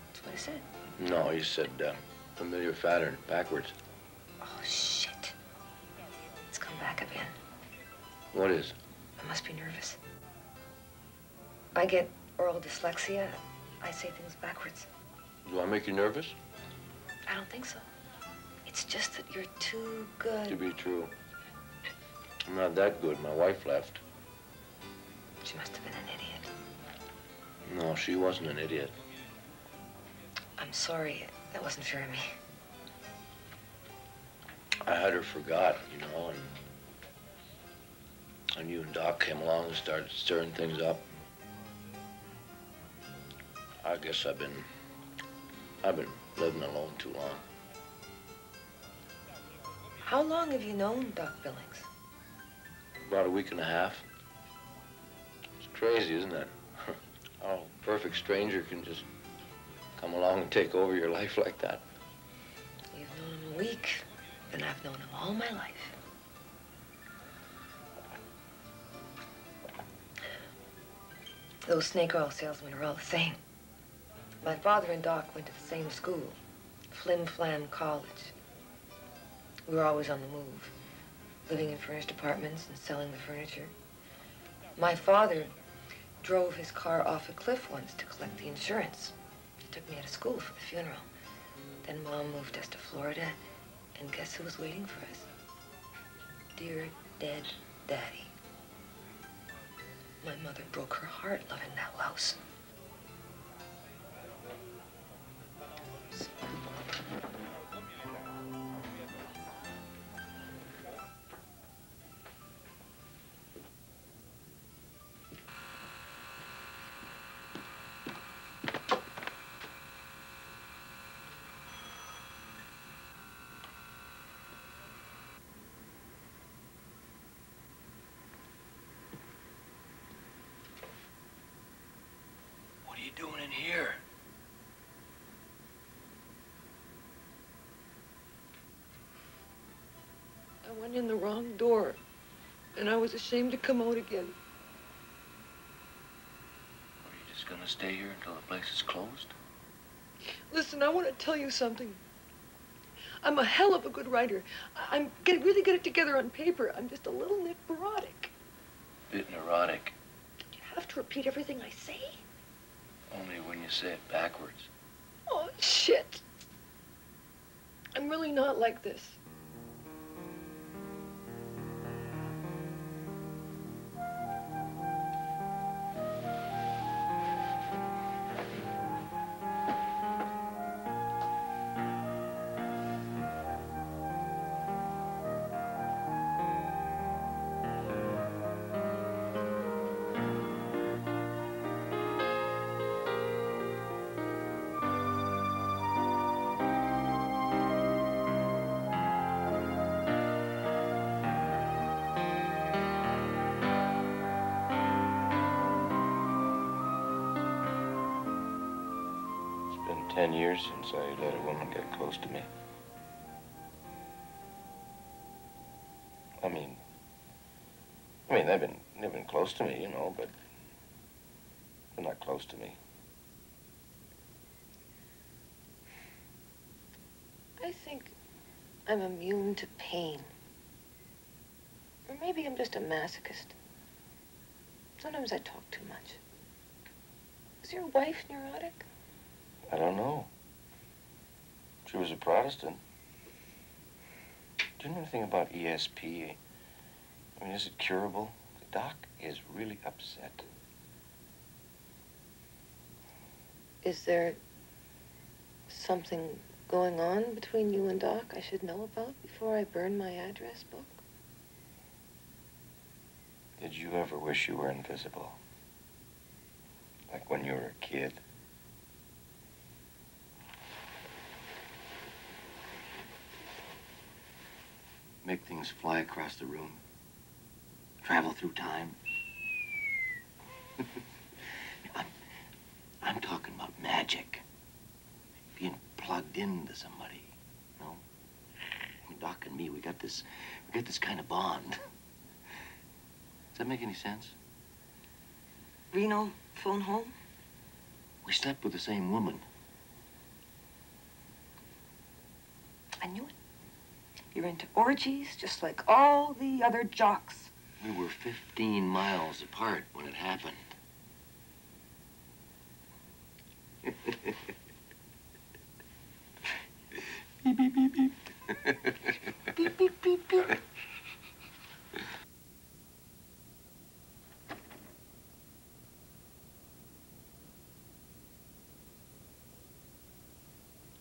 That's what I said. No, you said, familiar pattern, backwards. Oh, shit. It's come back again. What is? I must be nervous. I get oral dyslexia. I say things backwards. Do I make you nervous? I don't think so. It's just that you're too good. To be true. I'm not that good. My wife left. She must have been an idiot. No, she wasn't an idiot. I'm sorry. That wasn't fair of me. I had her forgot, you know, and you and Doc came along and started stirring things up. I guess I've been living alone too long. How long have you known Doc Billings? About a week and a half. It's crazy, isn't it? How a perfect stranger can just come along and take over your life like that. You've known him a week, and I've known him all my life. Those snake oil salesmen are all the same. My father and Doc went to the same school, Flim Flam College. We were always on the move, living in furnished apartments and selling the furniture. My father drove his car off a cliff once to collect the insurance. He took me out of school for the funeral. Then Mom moved us to Florida, and guess who was waiting for us? Dear dead Daddy. My mother broke her heart loving that louse. What are you doing in here? I went in the wrong door, and I was ashamed to come out again. Are you just gonna stay here until the place is closed? Listen, I want to tell you something. I'm a hell of a good writer. I'm really get it together on paper. I'm just a little bit neurotic. Bit neurotic. You have to repeat everything I say? Only when you say it backwards. Oh, shit. I'm really not like this. It's been 10 years since I let a woman get close to me. I mean, they've been close to me, you know, but they're not close to me. I think I'm immune to pain. Or maybe I'm just a masochist. Sometimes I talk too much. Was your wife neurotic? I don't know. She was a Protestant. Do you know anything about ESP? I mean, is it curable? The doc is really upset. Is there something going on between you and Doc I should know about before I burn my address book? Did you ever wish you were invisible? Like when you were a kid? Make things fly across the room. Travel through time. I'm talking about magic. Being plugged into somebody, you know? I mean, Doc and me, we got this kind of bond. Does that make any sense? Reno, phone home? We slept with the same woman. I knew it. You're into orgies just like all the other jocks. We were 15 miles apart when it happened. Beep, beep, beep, beep. Beep, beep, beep, beep.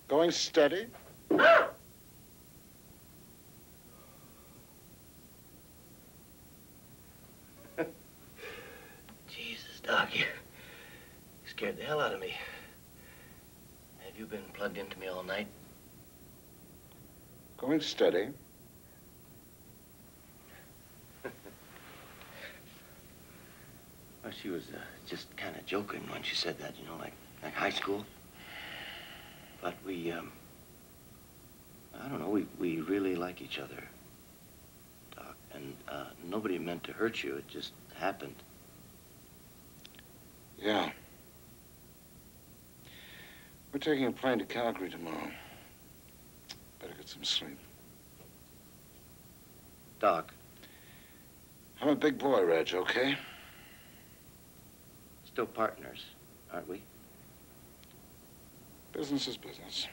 Going steady. Jesus, Doc, you scared the hell out of me. Have you been plugged into me all night? Going steady. Well, she was just kind of joking when she said that, you know, like high school. But we, I don't know, we really like each other, Doc. And nobody meant to hurt you. It just happened. Yeah. We're taking a plane to Calgary tomorrow. Better get some sleep. Doc. I'm a big boy, Reg, okay? Still partners, aren't we? Business is business.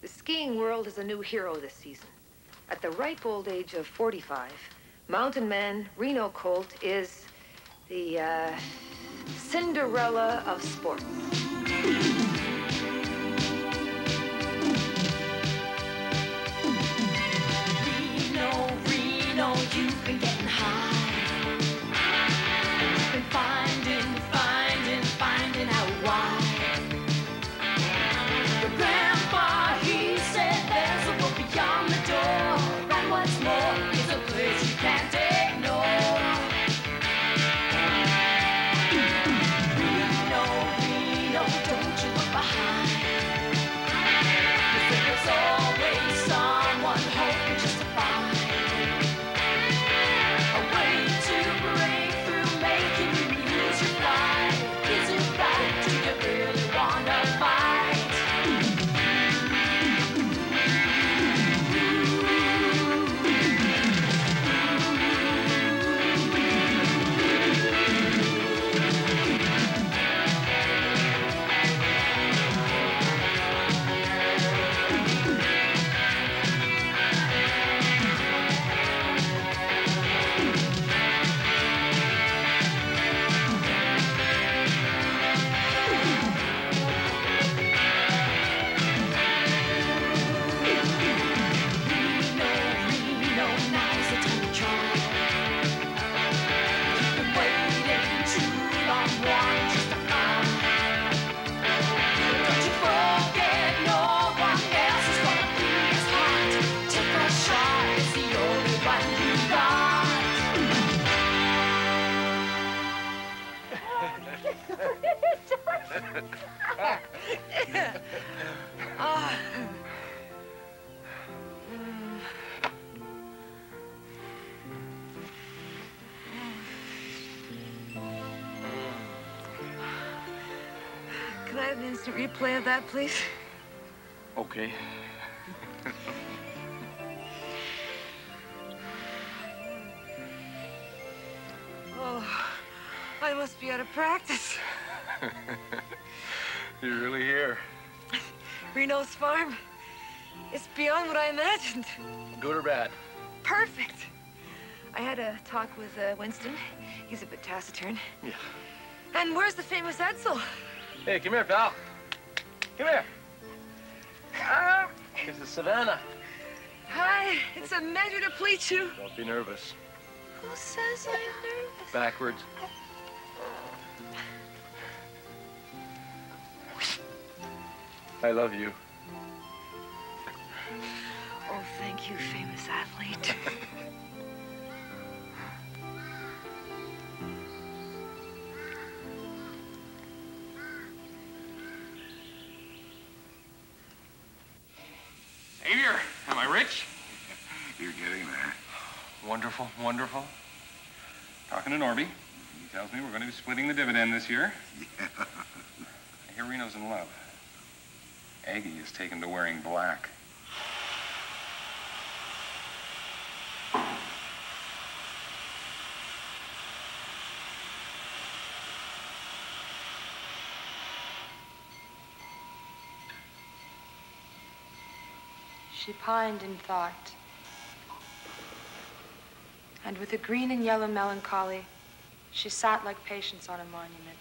The skiing world has a new hero this season. At the ripe old age of 45, mountain man Reno Colt is the Cinderella of sport. Reno, you've been getting high. You've been finding out why. Your grandpa, he said there's a world beyond the door. And what's more, it's a place you can't ignore. Reno, don't you look behind. 'Cause there's always someone hoping just to find a way to break through, making you lose your flight. Is it right? Do you really wanna fight? Reno, now's the time to try. You've been waiting too long, wanting just to find. Don't you forget, no one else is gonna be as hot. Take a shot, it's the only one you got. Can I have an instant replay of that, please? Okay. Oh, I must be out of practice. You're really here. Reno's farm. It's beyond what I imagined. Good or bad? Perfect. I had a talk with Winston. He's a bit taciturn. Yeah. And where's the famous Edsel? Hey, come here, pal. Come here. This is Savannah. Hi, it's a measure to please you. Don't be nervous. Who says I'm nervous? Backwards. I love you. Oh, thank you, famous athlete. Xavier, am I rich? You're getting there. Wonderful, wonderful. Talking to Norby. He tells me we're going to be splitting the dividend this year. Yeah. I hear Reno's in love. Aggie is taken to wearing black. She pined in thought, and with a green and yellow melancholy, she sat like Patience on a monument,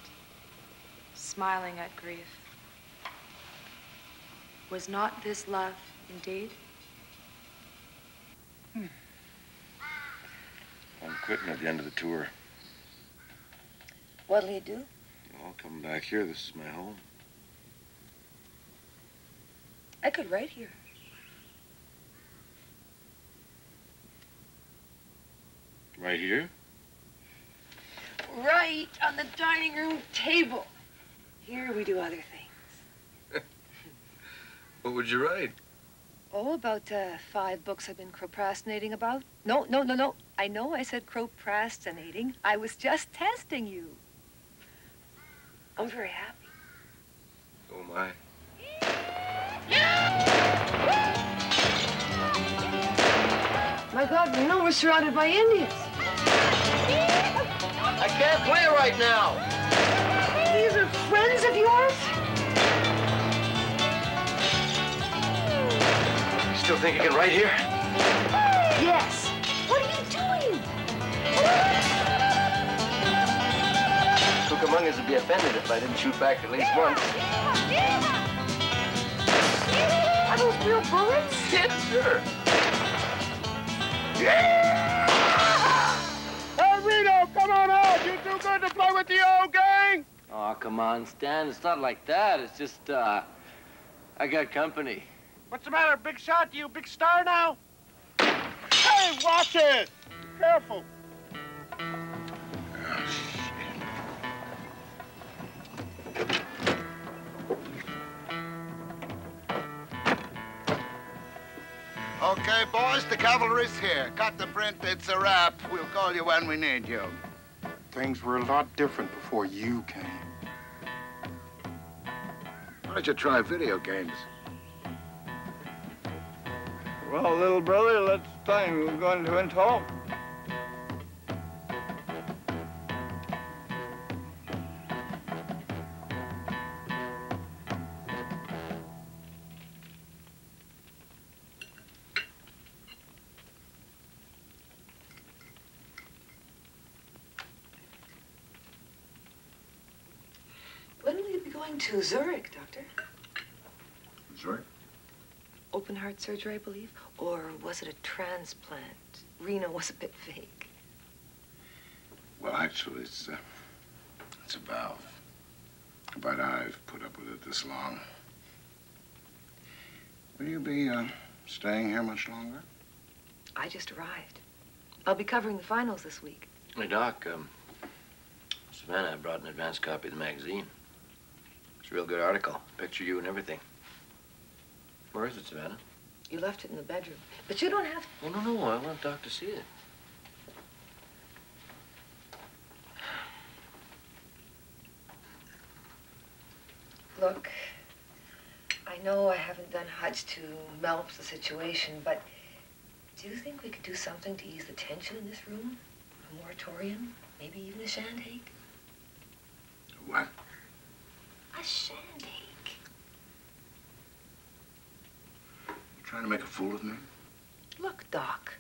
smiling at grief. Was not this love, indeed? I'm quitting at the end of the tour. What'll you do? I'll come back here. This is my home. I could write here. Right here? Right on the dining room table. Here we do other things. What would you write? Oh, about 5 books I've been procrastinating about. No. I know I said procrastinating. I was just testing you. I'm very happy. Oh, my. My God, Reno, we're surrounded by Indians. I can't play right now. These are friends of yours? Still think you can write here? Yes. What are you doing? Cucamongas would be offended if I didn't shoot back at least once. Are those real bullets? Yeah, sure. Hey, Reno, come on out. You too good to play with the old gang? Oh, come on, Stan. It's not like that. It's just, I got company. What's the matter, big shot? You a big star now? Hey, watch it. Careful. Okay, boys, the cavalry's here. Got the print, it's a wrap. We'll call you when we need you. Things were a lot different before you came. Why don't you try video games? Well, little brother, let's time. We're going to went home. When will you be going to Zurich, Doctor? Zurich? Open heart surgery, I believe? Or was it a transplant? Reno was a bit fake. Well, actually, it's a valve. But I've put up with it this long. Will you be staying here much longer? I just arrived. I'll be covering the finals this week. Hey, Doc, Savannah, I brought an advance copy of the magazine. It's a real good article. Picture you and everything. Where is it, Savannah? You left it in the bedroom. But you don't have to. Oh, no, I want Doc to see it. Look, I I know I haven't done much to melt the situation, but do you think we could do something to ease the tension in this room? A moratorium? Maybe even a shandake? What? A shandake. You trying to make a fool of me? Look, Doc.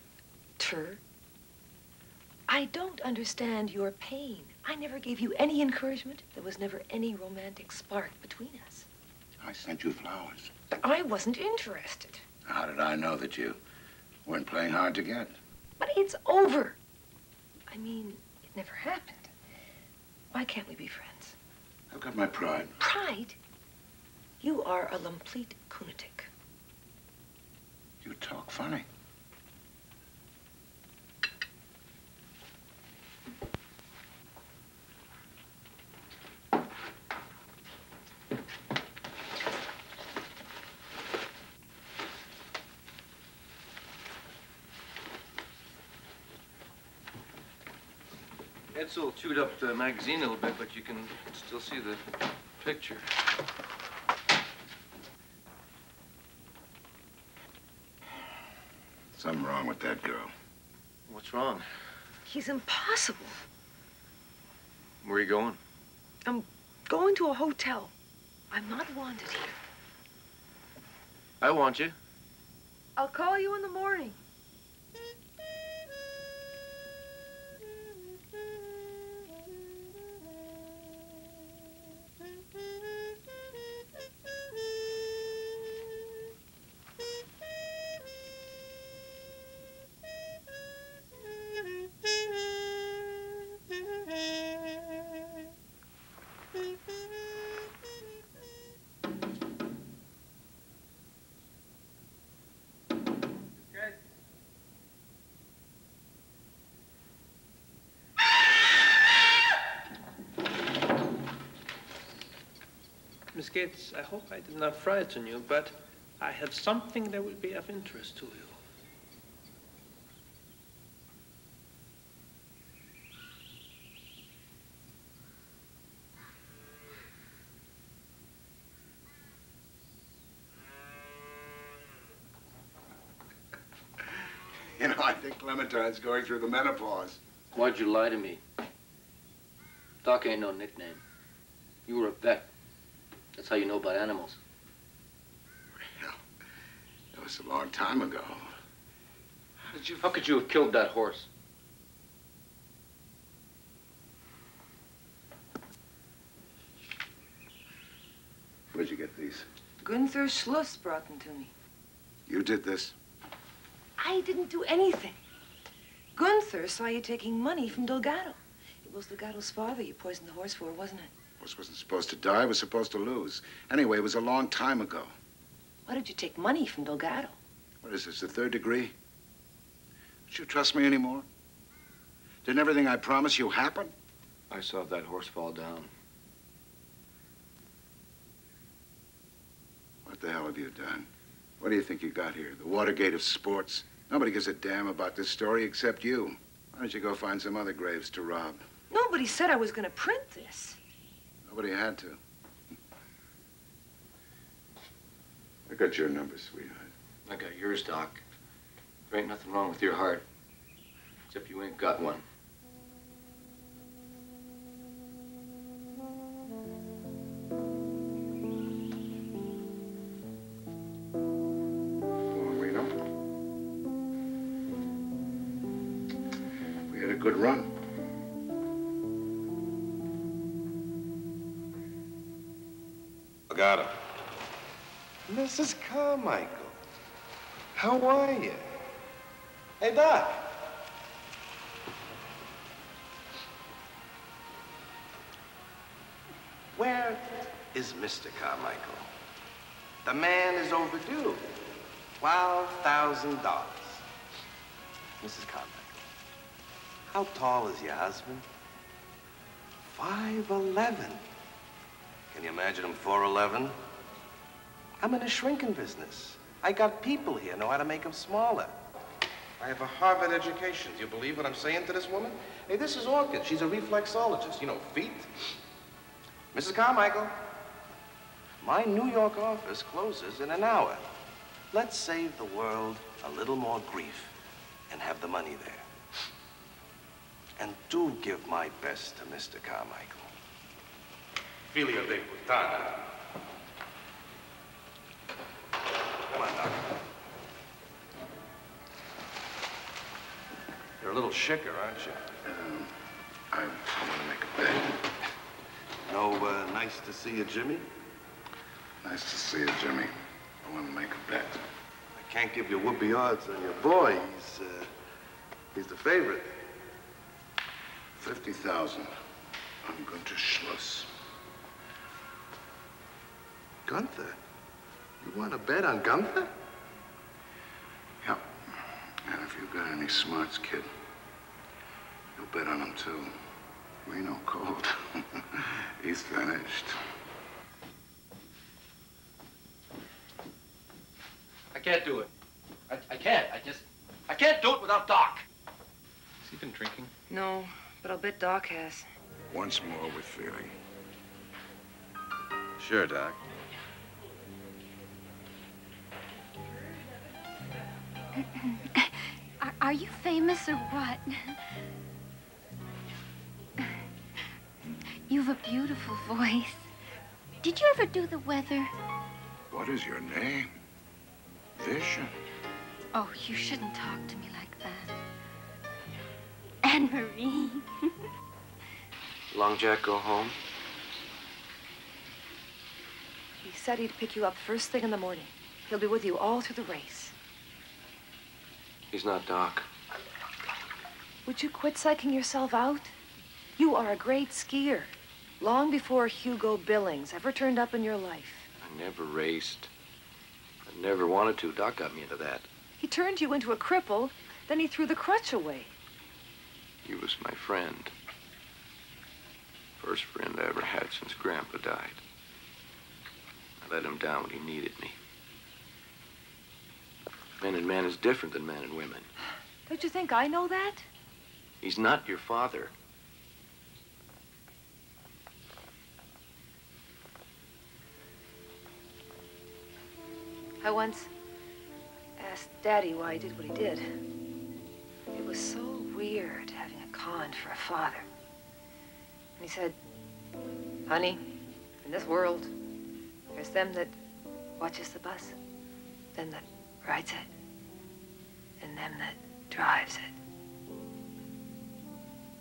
I don't understand your pain. I never gave you any encouragement. There was never any romantic spark between us. I sent you flowers. But I wasn't interested. How did I know that you weren't playing hard to get? But it's over. I mean, it never happened. Why can't we be friends? I've got my pride. Pride? You are a complete lunatic. You talk funny. Edsel chewed up the magazine a little bit, but you can still see the picture. Something wrong with that girl. What's wrong? He's impossible. Where are you going? I'm going to a hotel. I'm not wanted here. I want you. I'll call you in the morning. Miss Gates, I hope I did not frighten you, but I have something that will be of interest to you. You know, I think Clementine's going through the menopause. Why'd you lie to me? Doc ain't no nickname. You were a vet. That's how you know about animals. Well, that was a long time ago. How could you have killed that horse? Where'd you get these? Gunther Schluss brought them to me. You did this? I didn't do anything. Gunther saw you taking money from Delgado. It was Delgado's father you poisoned the horse for, wasn't it? Horse wasn't supposed to die, was supposed to lose. Anyway, it was a long time ago. Why did you take money from Delgado? What is this, the third degree? Don't you trust me anymore? Didn't everything I promised you happen? I saw that horse fall down. What the hell have you done? What do you think you got here? The Watergate of sports? Nobody gives a damn about this story except you. Why don't you go find some other graves to rob? Nobody said I was going to print this. Nobody had to. I got your number, sweetheart. I got yours, Doc. There ain't nothing wrong with your heart. Except you ain't got one. Go on, Reno. We had a good run. Got him. Mrs. Carmichael, how are you? Hey, Doc. Where is Mr. Carmichael? The man is overdue. $12,000. Mrs. Carmichael, how tall is your husband? 5'11". Can you imagine him 4'11"? I'm in a shrinking business. I got people here know how to make them smaller. I have a Harvard education. Do you believe what I'm saying to this woman? Hey, this is Orchid. She's a reflexologist. You know, feet. Mrs. Carmichael, My New York office closes in an hour. Let's save the world a little more grief and have the money there. And do give my best to Mr. Carmichael. Figlio di puttana. Come on, Doc. You're a little shicker, aren't you? I want to make a bet. No, nice to see you, Jimmy. Nice to see you, Jimmy. I want to make a bet. I can't give you whoopee odds on your boy. He's the favorite. 50,000. I'm going to Schluss. Gunther? You want to bet on Gunther? Yeah. And if you've got any smarts, kid, you'll bet on him, too. Reno cold. He's finished. I can't do it. I can't. I can't do it without Doc. Has he been drinking? No, but I'll bet Doc has. Once more with feeling. Sure, Doc. Are you famous or what? You've a beautiful voice. Did you ever do the weather? What is your name? Vision. Oh, you shouldn't talk to me like that. Anne-Marie. Long Jack go home? He said he'd pick you up first thing in the morning. He'll be with you all through the race. He's not Doc. Would you quit psyching yourself out? You are a great skier. Long before Hugo Billings ever turned up in your life. I never raced. I never wanted to. Doc got me into that. He turned you into a cripple, then he threw the crutch away. He was my friend. First friend I ever had since Grandpa died. I let him down when he needed me. Man and man is different than man and women. Don't you think I know that? He's not your father. I once asked Daddy why he did what he did. It was so weird having a con for a father. And he said, honey, in this world, there's them that watches the bus, them that rides it, and them that drives it.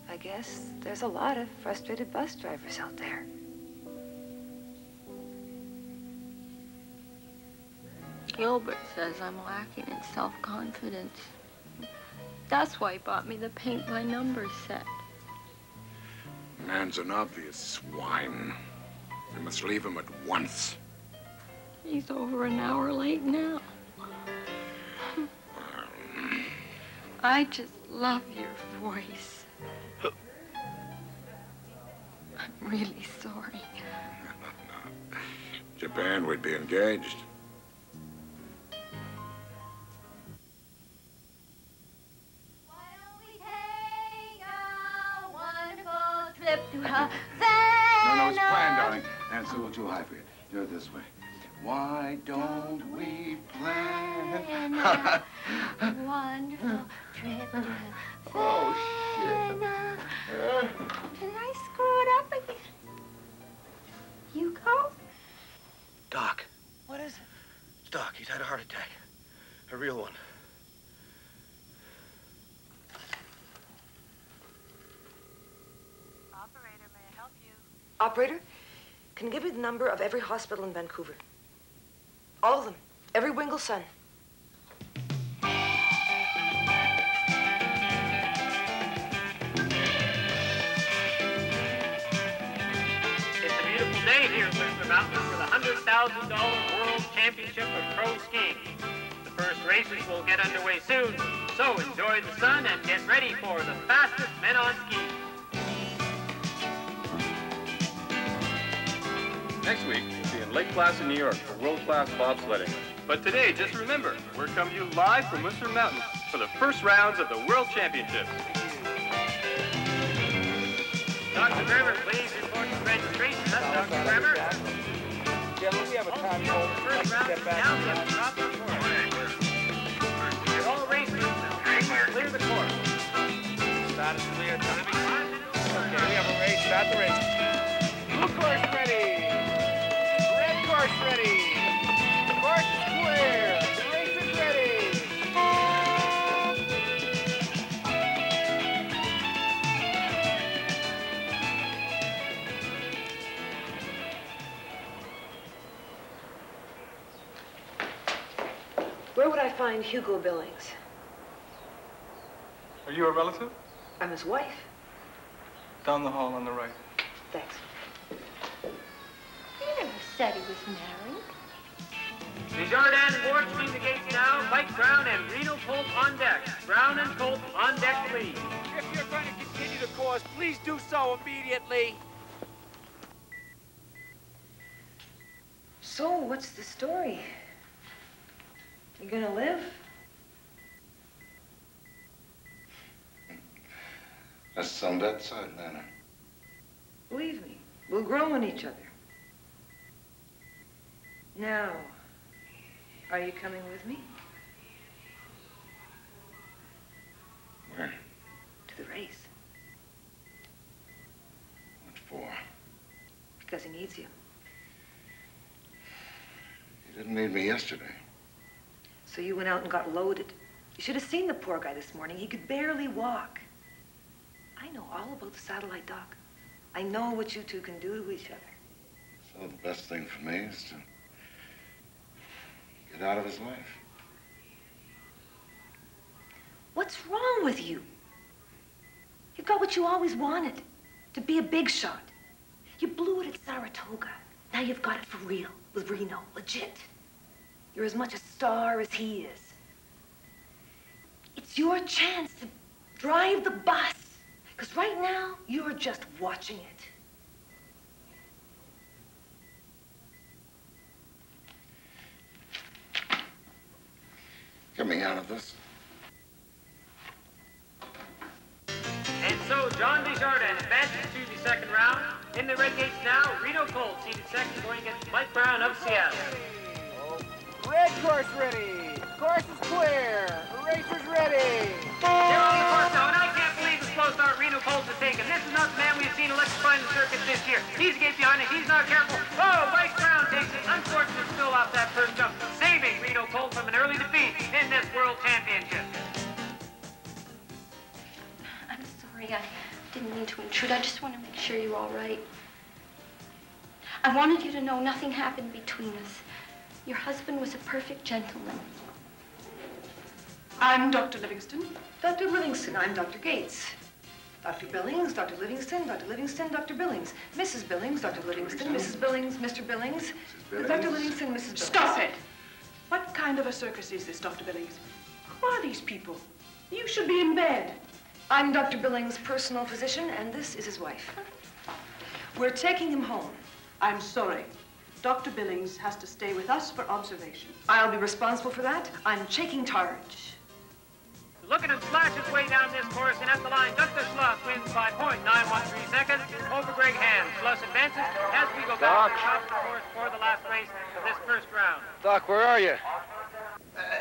I guess there's a lot of frustrated bus drivers out there. Gilbert says I'm lacking in self-confidence. That's why he bought me the paint-by-numbers set. Man's an obvious swine. We must leave him at once. He's over an hour late now. I just love your voice. I'm really sorry. Japan would be engaged. No, it's planned, darling. And it's a little too high for you. Do it this way. Why don't we plan a wonderful trip to Oh, shit. Did I screw it up again? You go? Doc. What is it? It's Doc. He's had a heart attack. A real one. Operator, may I help you? Operator, can you give me the number of every hospital in Vancouver? All of them. Every Wingle son. It's a beautiful day here in Whistler Mountains for the $100,000 World Championship of Pro Skiing. The first races will get underway soon, so enjoy the sun and get ready for the fastest men on skis. Next week, we'll be in Lake Placid, New York for world-class bobsledding. But today, just remember, we're coming to you live from Whistler Mountains for the first rounds of the World Championships. Dr. Bremer, please report to registration. That's Dr. Bremer. gentlemen, we have a time hold. Let's step back. Now we have to drop the course. All racers now. Clear the course. Start is clear. Okay, we have a race. Start the race. Blue course ready. Red course ready. Course is clear. The race is ready. Where would I find Hugo Billings? Are you a relative? I'm his wife. Down the hall on the right. Thanks. He never said he was married. Desjardins watching the gates now. Mike Brown and Reno Colt on deck. Brown and Colt on deck, please. If you're going to continue the course, please do so immediately. So, what's the story? You gonna live? That's some bedside manner. Believe me, we'll grow on each other. Now, are you coming with me? Where? To the race. What for? Because he needs you. You didn't need me yesterday. So you went out and got loaded. You should have seen the poor guy this morning. He could barely walk. I know all about the satellite, Doc. I know what you two can do to each other. So the best thing for me is to get out of his life. What's wrong with you? You've got what you always wanted, to be a big shot. You blew it at Saratoga. Now you've got it for real, with Reno, legit. You're as much a star as he is. It's your chance to drive the bus. Because right now, you're just watching it. Get me out of this. And so, John Desjardins advances to the second round. In the red gates now, Reno Colt seated second, going against Mike Brown of Seattle. Red course ready. Course is clear. Racer's ready. They're on the course now, and I can't believe the slow start Reno Colt has taken. This is not the man we've seen electrifying the circuit this year. He's a gate behind it. He's not careful. Oh, Mike Brown takes it. Unfortunate spill off that first jump, saving Reno Colt from an early defeat in this World Championship. I'm sorry, I didn't mean to intrude. I just want to make sure you're all right. I wanted you to know nothing happened between us. Your husband was a perfect gentleman. I'm Dr. Livingston. Dr. Livingston, I'm Dr. Gates. Dr. Billings, Dr. Livingston, Dr. Livingston, Dr. Billings. Mrs. Billings, Dr. Livingston, Mrs. Billings, Mr. Billings. Dr. Livingston, Mrs. Billings. Stop it! What kind of a circus is this, Dr. Billings? Who are these people? You should be in bed. I'm Dr. Billings' personal physician, and this is his wife. We're taking him home. I'm sorry. Dr. Billings has to stay with us for observation. I'll be responsible for that. I'm taking charge. Look at him slash his way down this course, and at the line, Gunther Schloss wins by 0.913 seconds over Greg Hand. Schloss advances as we go back to the top of the course for the last race of this first round. Doc, where are you?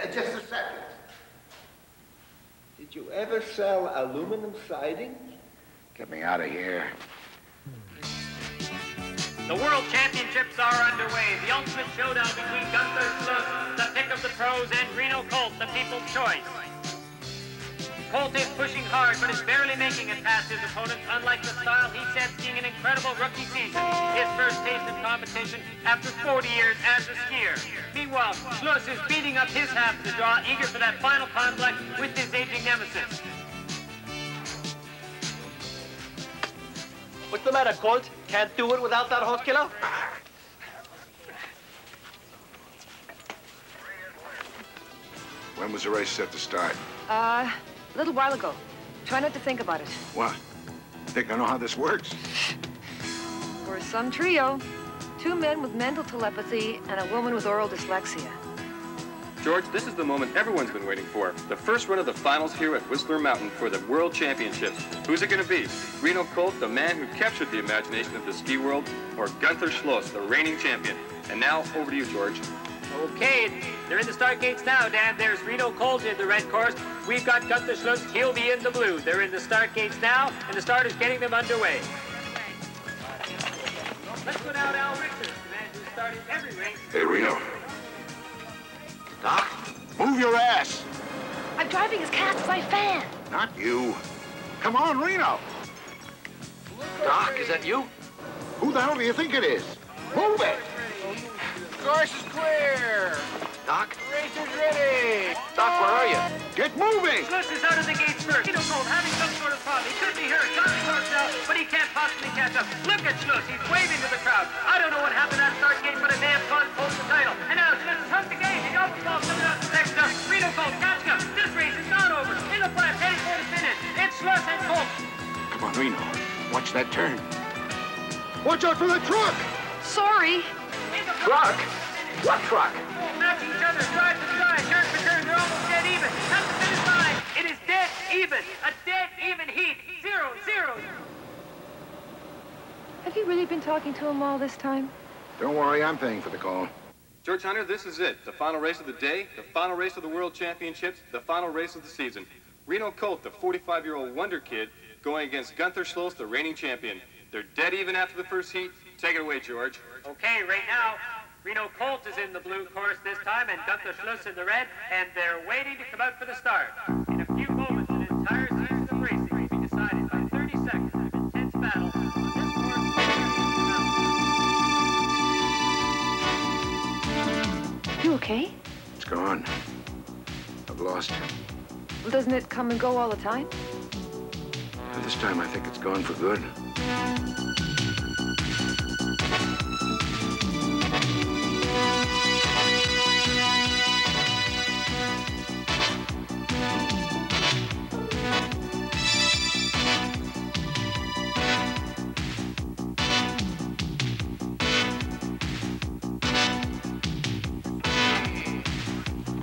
Just a second. Did you ever sell aluminum siding? Get me out of here. The World Championships are underway. The ultimate showdown between Gunther Schloss, the pick of the pros, and Reno Colt, the people's choice. Colt is pushing hard, but is barely making it past his opponents. Unlike the style he sets, seeing an incredible rookie season. His first taste of competition after 40 years as a skier. Meanwhile, Schloss is beating up his half of the draw, eager for that final conflict with his aging nemesis. What's the matter, Colt? Can't do it without that horse killer? When was the race set to start? A little while ago. Try not to think about it. What? Think I know how this works? We're some trio. 2 men with mental telepathy and a woman with oral dyslexia. George, this is the moment everyone's been waiting for. The first run of the finals here at Whistler Mountain for the World Championships. Who's it going to be? Reno Colt, the man who captured the imagination of the ski world, or Gunther Schloss, the reigning champion? And now, over to you, George. Okay, they're in the start gates now, Dan. There's Reno Colt in the red course. We've got Gunther Schluss. He'll be in the blue. They're in the start gates now, and the start is getting them underway. Let's go now to Al Richter, the man who started every race. Hey, Reno. Doc, move your ass. I'm driving as fast as I can. Not you. Come on, Reno. Doc, is that you? Who the hell do you think it is? Move it. Course is clear. Doc? Racer's ready. Doc, where are you? Get moving. Schluss is out of the gates first. Reno Colt having some sort of problem. He could be hurt. Johnny Clark now, but he can't possibly catch up. Look at Schluss. He's waving to the crowd. I don't know what happened at start gate, but a damn fun pulls the title. And now Schluss has hugged the gate. He almost falls coming out the next jump. Reno Colt catching up. This race is not over. In the flash, heading for the finish. It's Schluss and Colt. Come on, Reno. Watch that turn. Watch out for the truck. Sorry. Truck? What truck? Match each other, drive to drive, turn for turn, they're almost dead even. Cut the finish line. It is dead even. A dead even heat. 0-0. Have you really been talking to him all this time? Don't worry, I'm paying for the call. George Hunter, this is it. The final race of the day, the final race of the World Championships, the final race of the season. Reno Colt, the 45-year-old wonder kid, going against Gunther Schloss, the reigning champion. They're dead even after the first heat. Take it away, George. Okay, right now, Reno Colt is in the blue course this time, and Gunther Schluss in the red, and they're waiting to come out for the start. In a few moments, an entire season of racing will be decided by 30 seconds of intense battle on this course. You okay? It's gone. I've lost it. Well, doesn't it come and go all the time? And this time I think it's gone for good.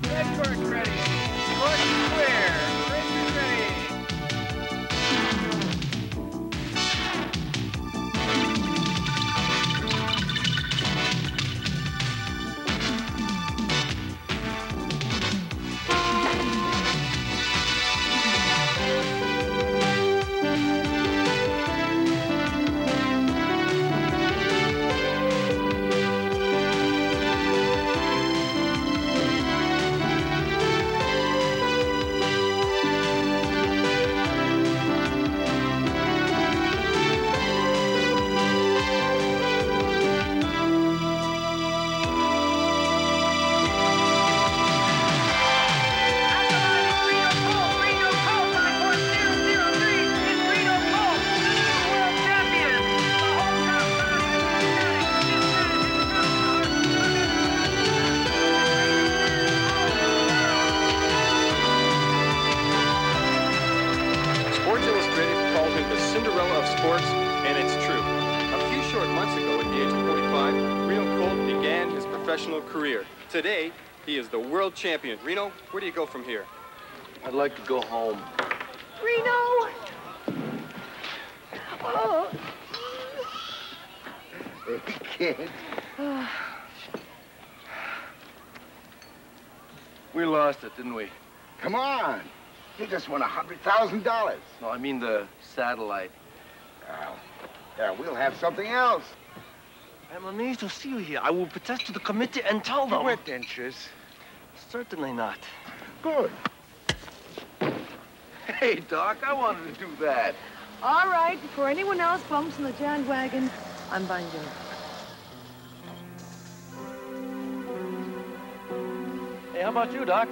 Red course ready. Course is clear. Racer's ready. Sports Illustrated called him the Cinderella of sports, and it's true. A few short months ago, at the age of 45, Reno Colt began his professional career. Today, he is the world champion. Reno, where do you go from here? I'd like to go home. Reno! Oh. Kid. We lost it, didn't we? Come on. You just won $100,000. No, I mean the satellite. Well, yeah, we'll have something else. I'm amazed to see you here. I will protest to the committee and tell them. You wet inches. Certainly not. Good. Hey, Doc, I wanted to do that. All right, before anyone else bumps in the bandwagon, I'm buying dinner. Hey, how about you, Doc?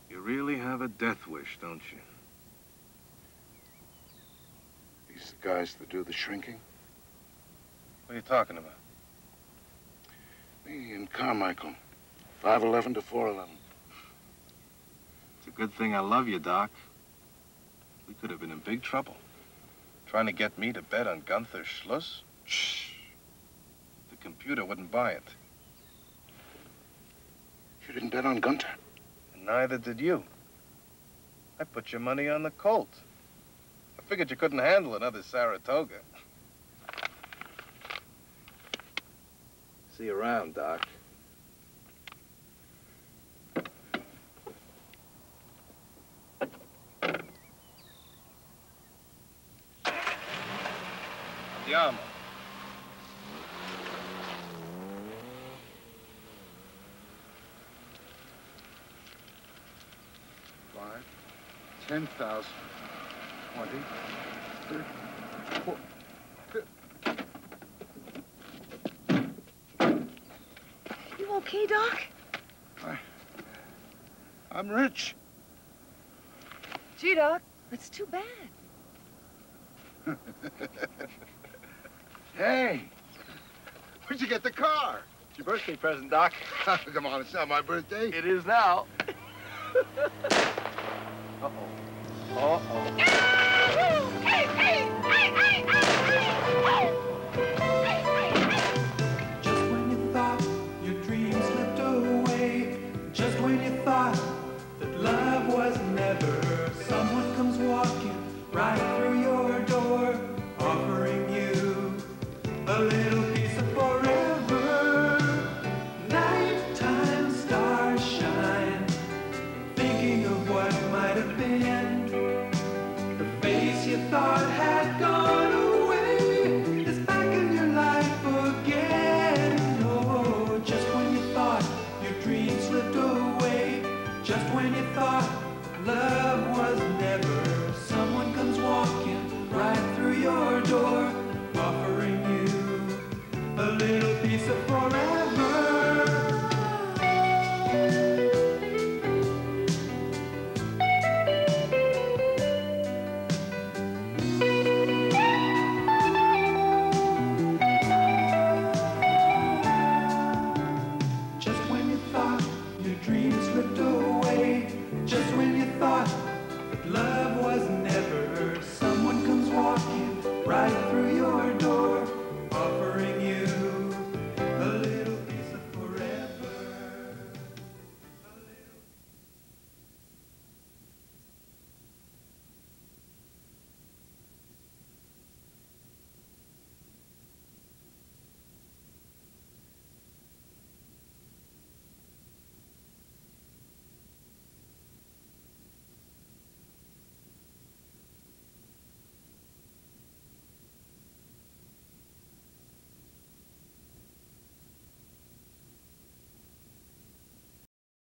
You really have a death wish, don't you? the guys that do the shrinking? What are you talking about? Me and Carmichael. 5'11" to 4'11". It's a good thing I love you, Doc. We could have been in big trouble. Trying to get me to bet on Gunther Schluss? Shh. The computer wouldn't buy it. You didn't bet on Gunther? And neither did you. I put your money on the Colt. I figured you couldn't handle another Saratoga. See you around, Doc. Andiamo. $5, 10,000, 20, 30, 40. You okay, Doc? I'm rich. Gee, Doc, that's too bad. Hey, where'd you get the car? It's your birthday present, Doc. Come on, it's not my birthday. It is now. Uh-oh. Uh-oh. Just when you thought your dreams slipped away, just when you thought that love was never, someone comes walking right through your door, offering you a little piece of forever. Nighttime stars shine, thinking of what might have been. The face you thought had gone away is back in your life again. Oh, just when you thought your dreams slipped away, just when you thought love was never, someone comes walking right through your door, offering you a little piece of forever. Just when you thought your dreams slipped away, just when you thought that love was never, someone comes walking right through your door,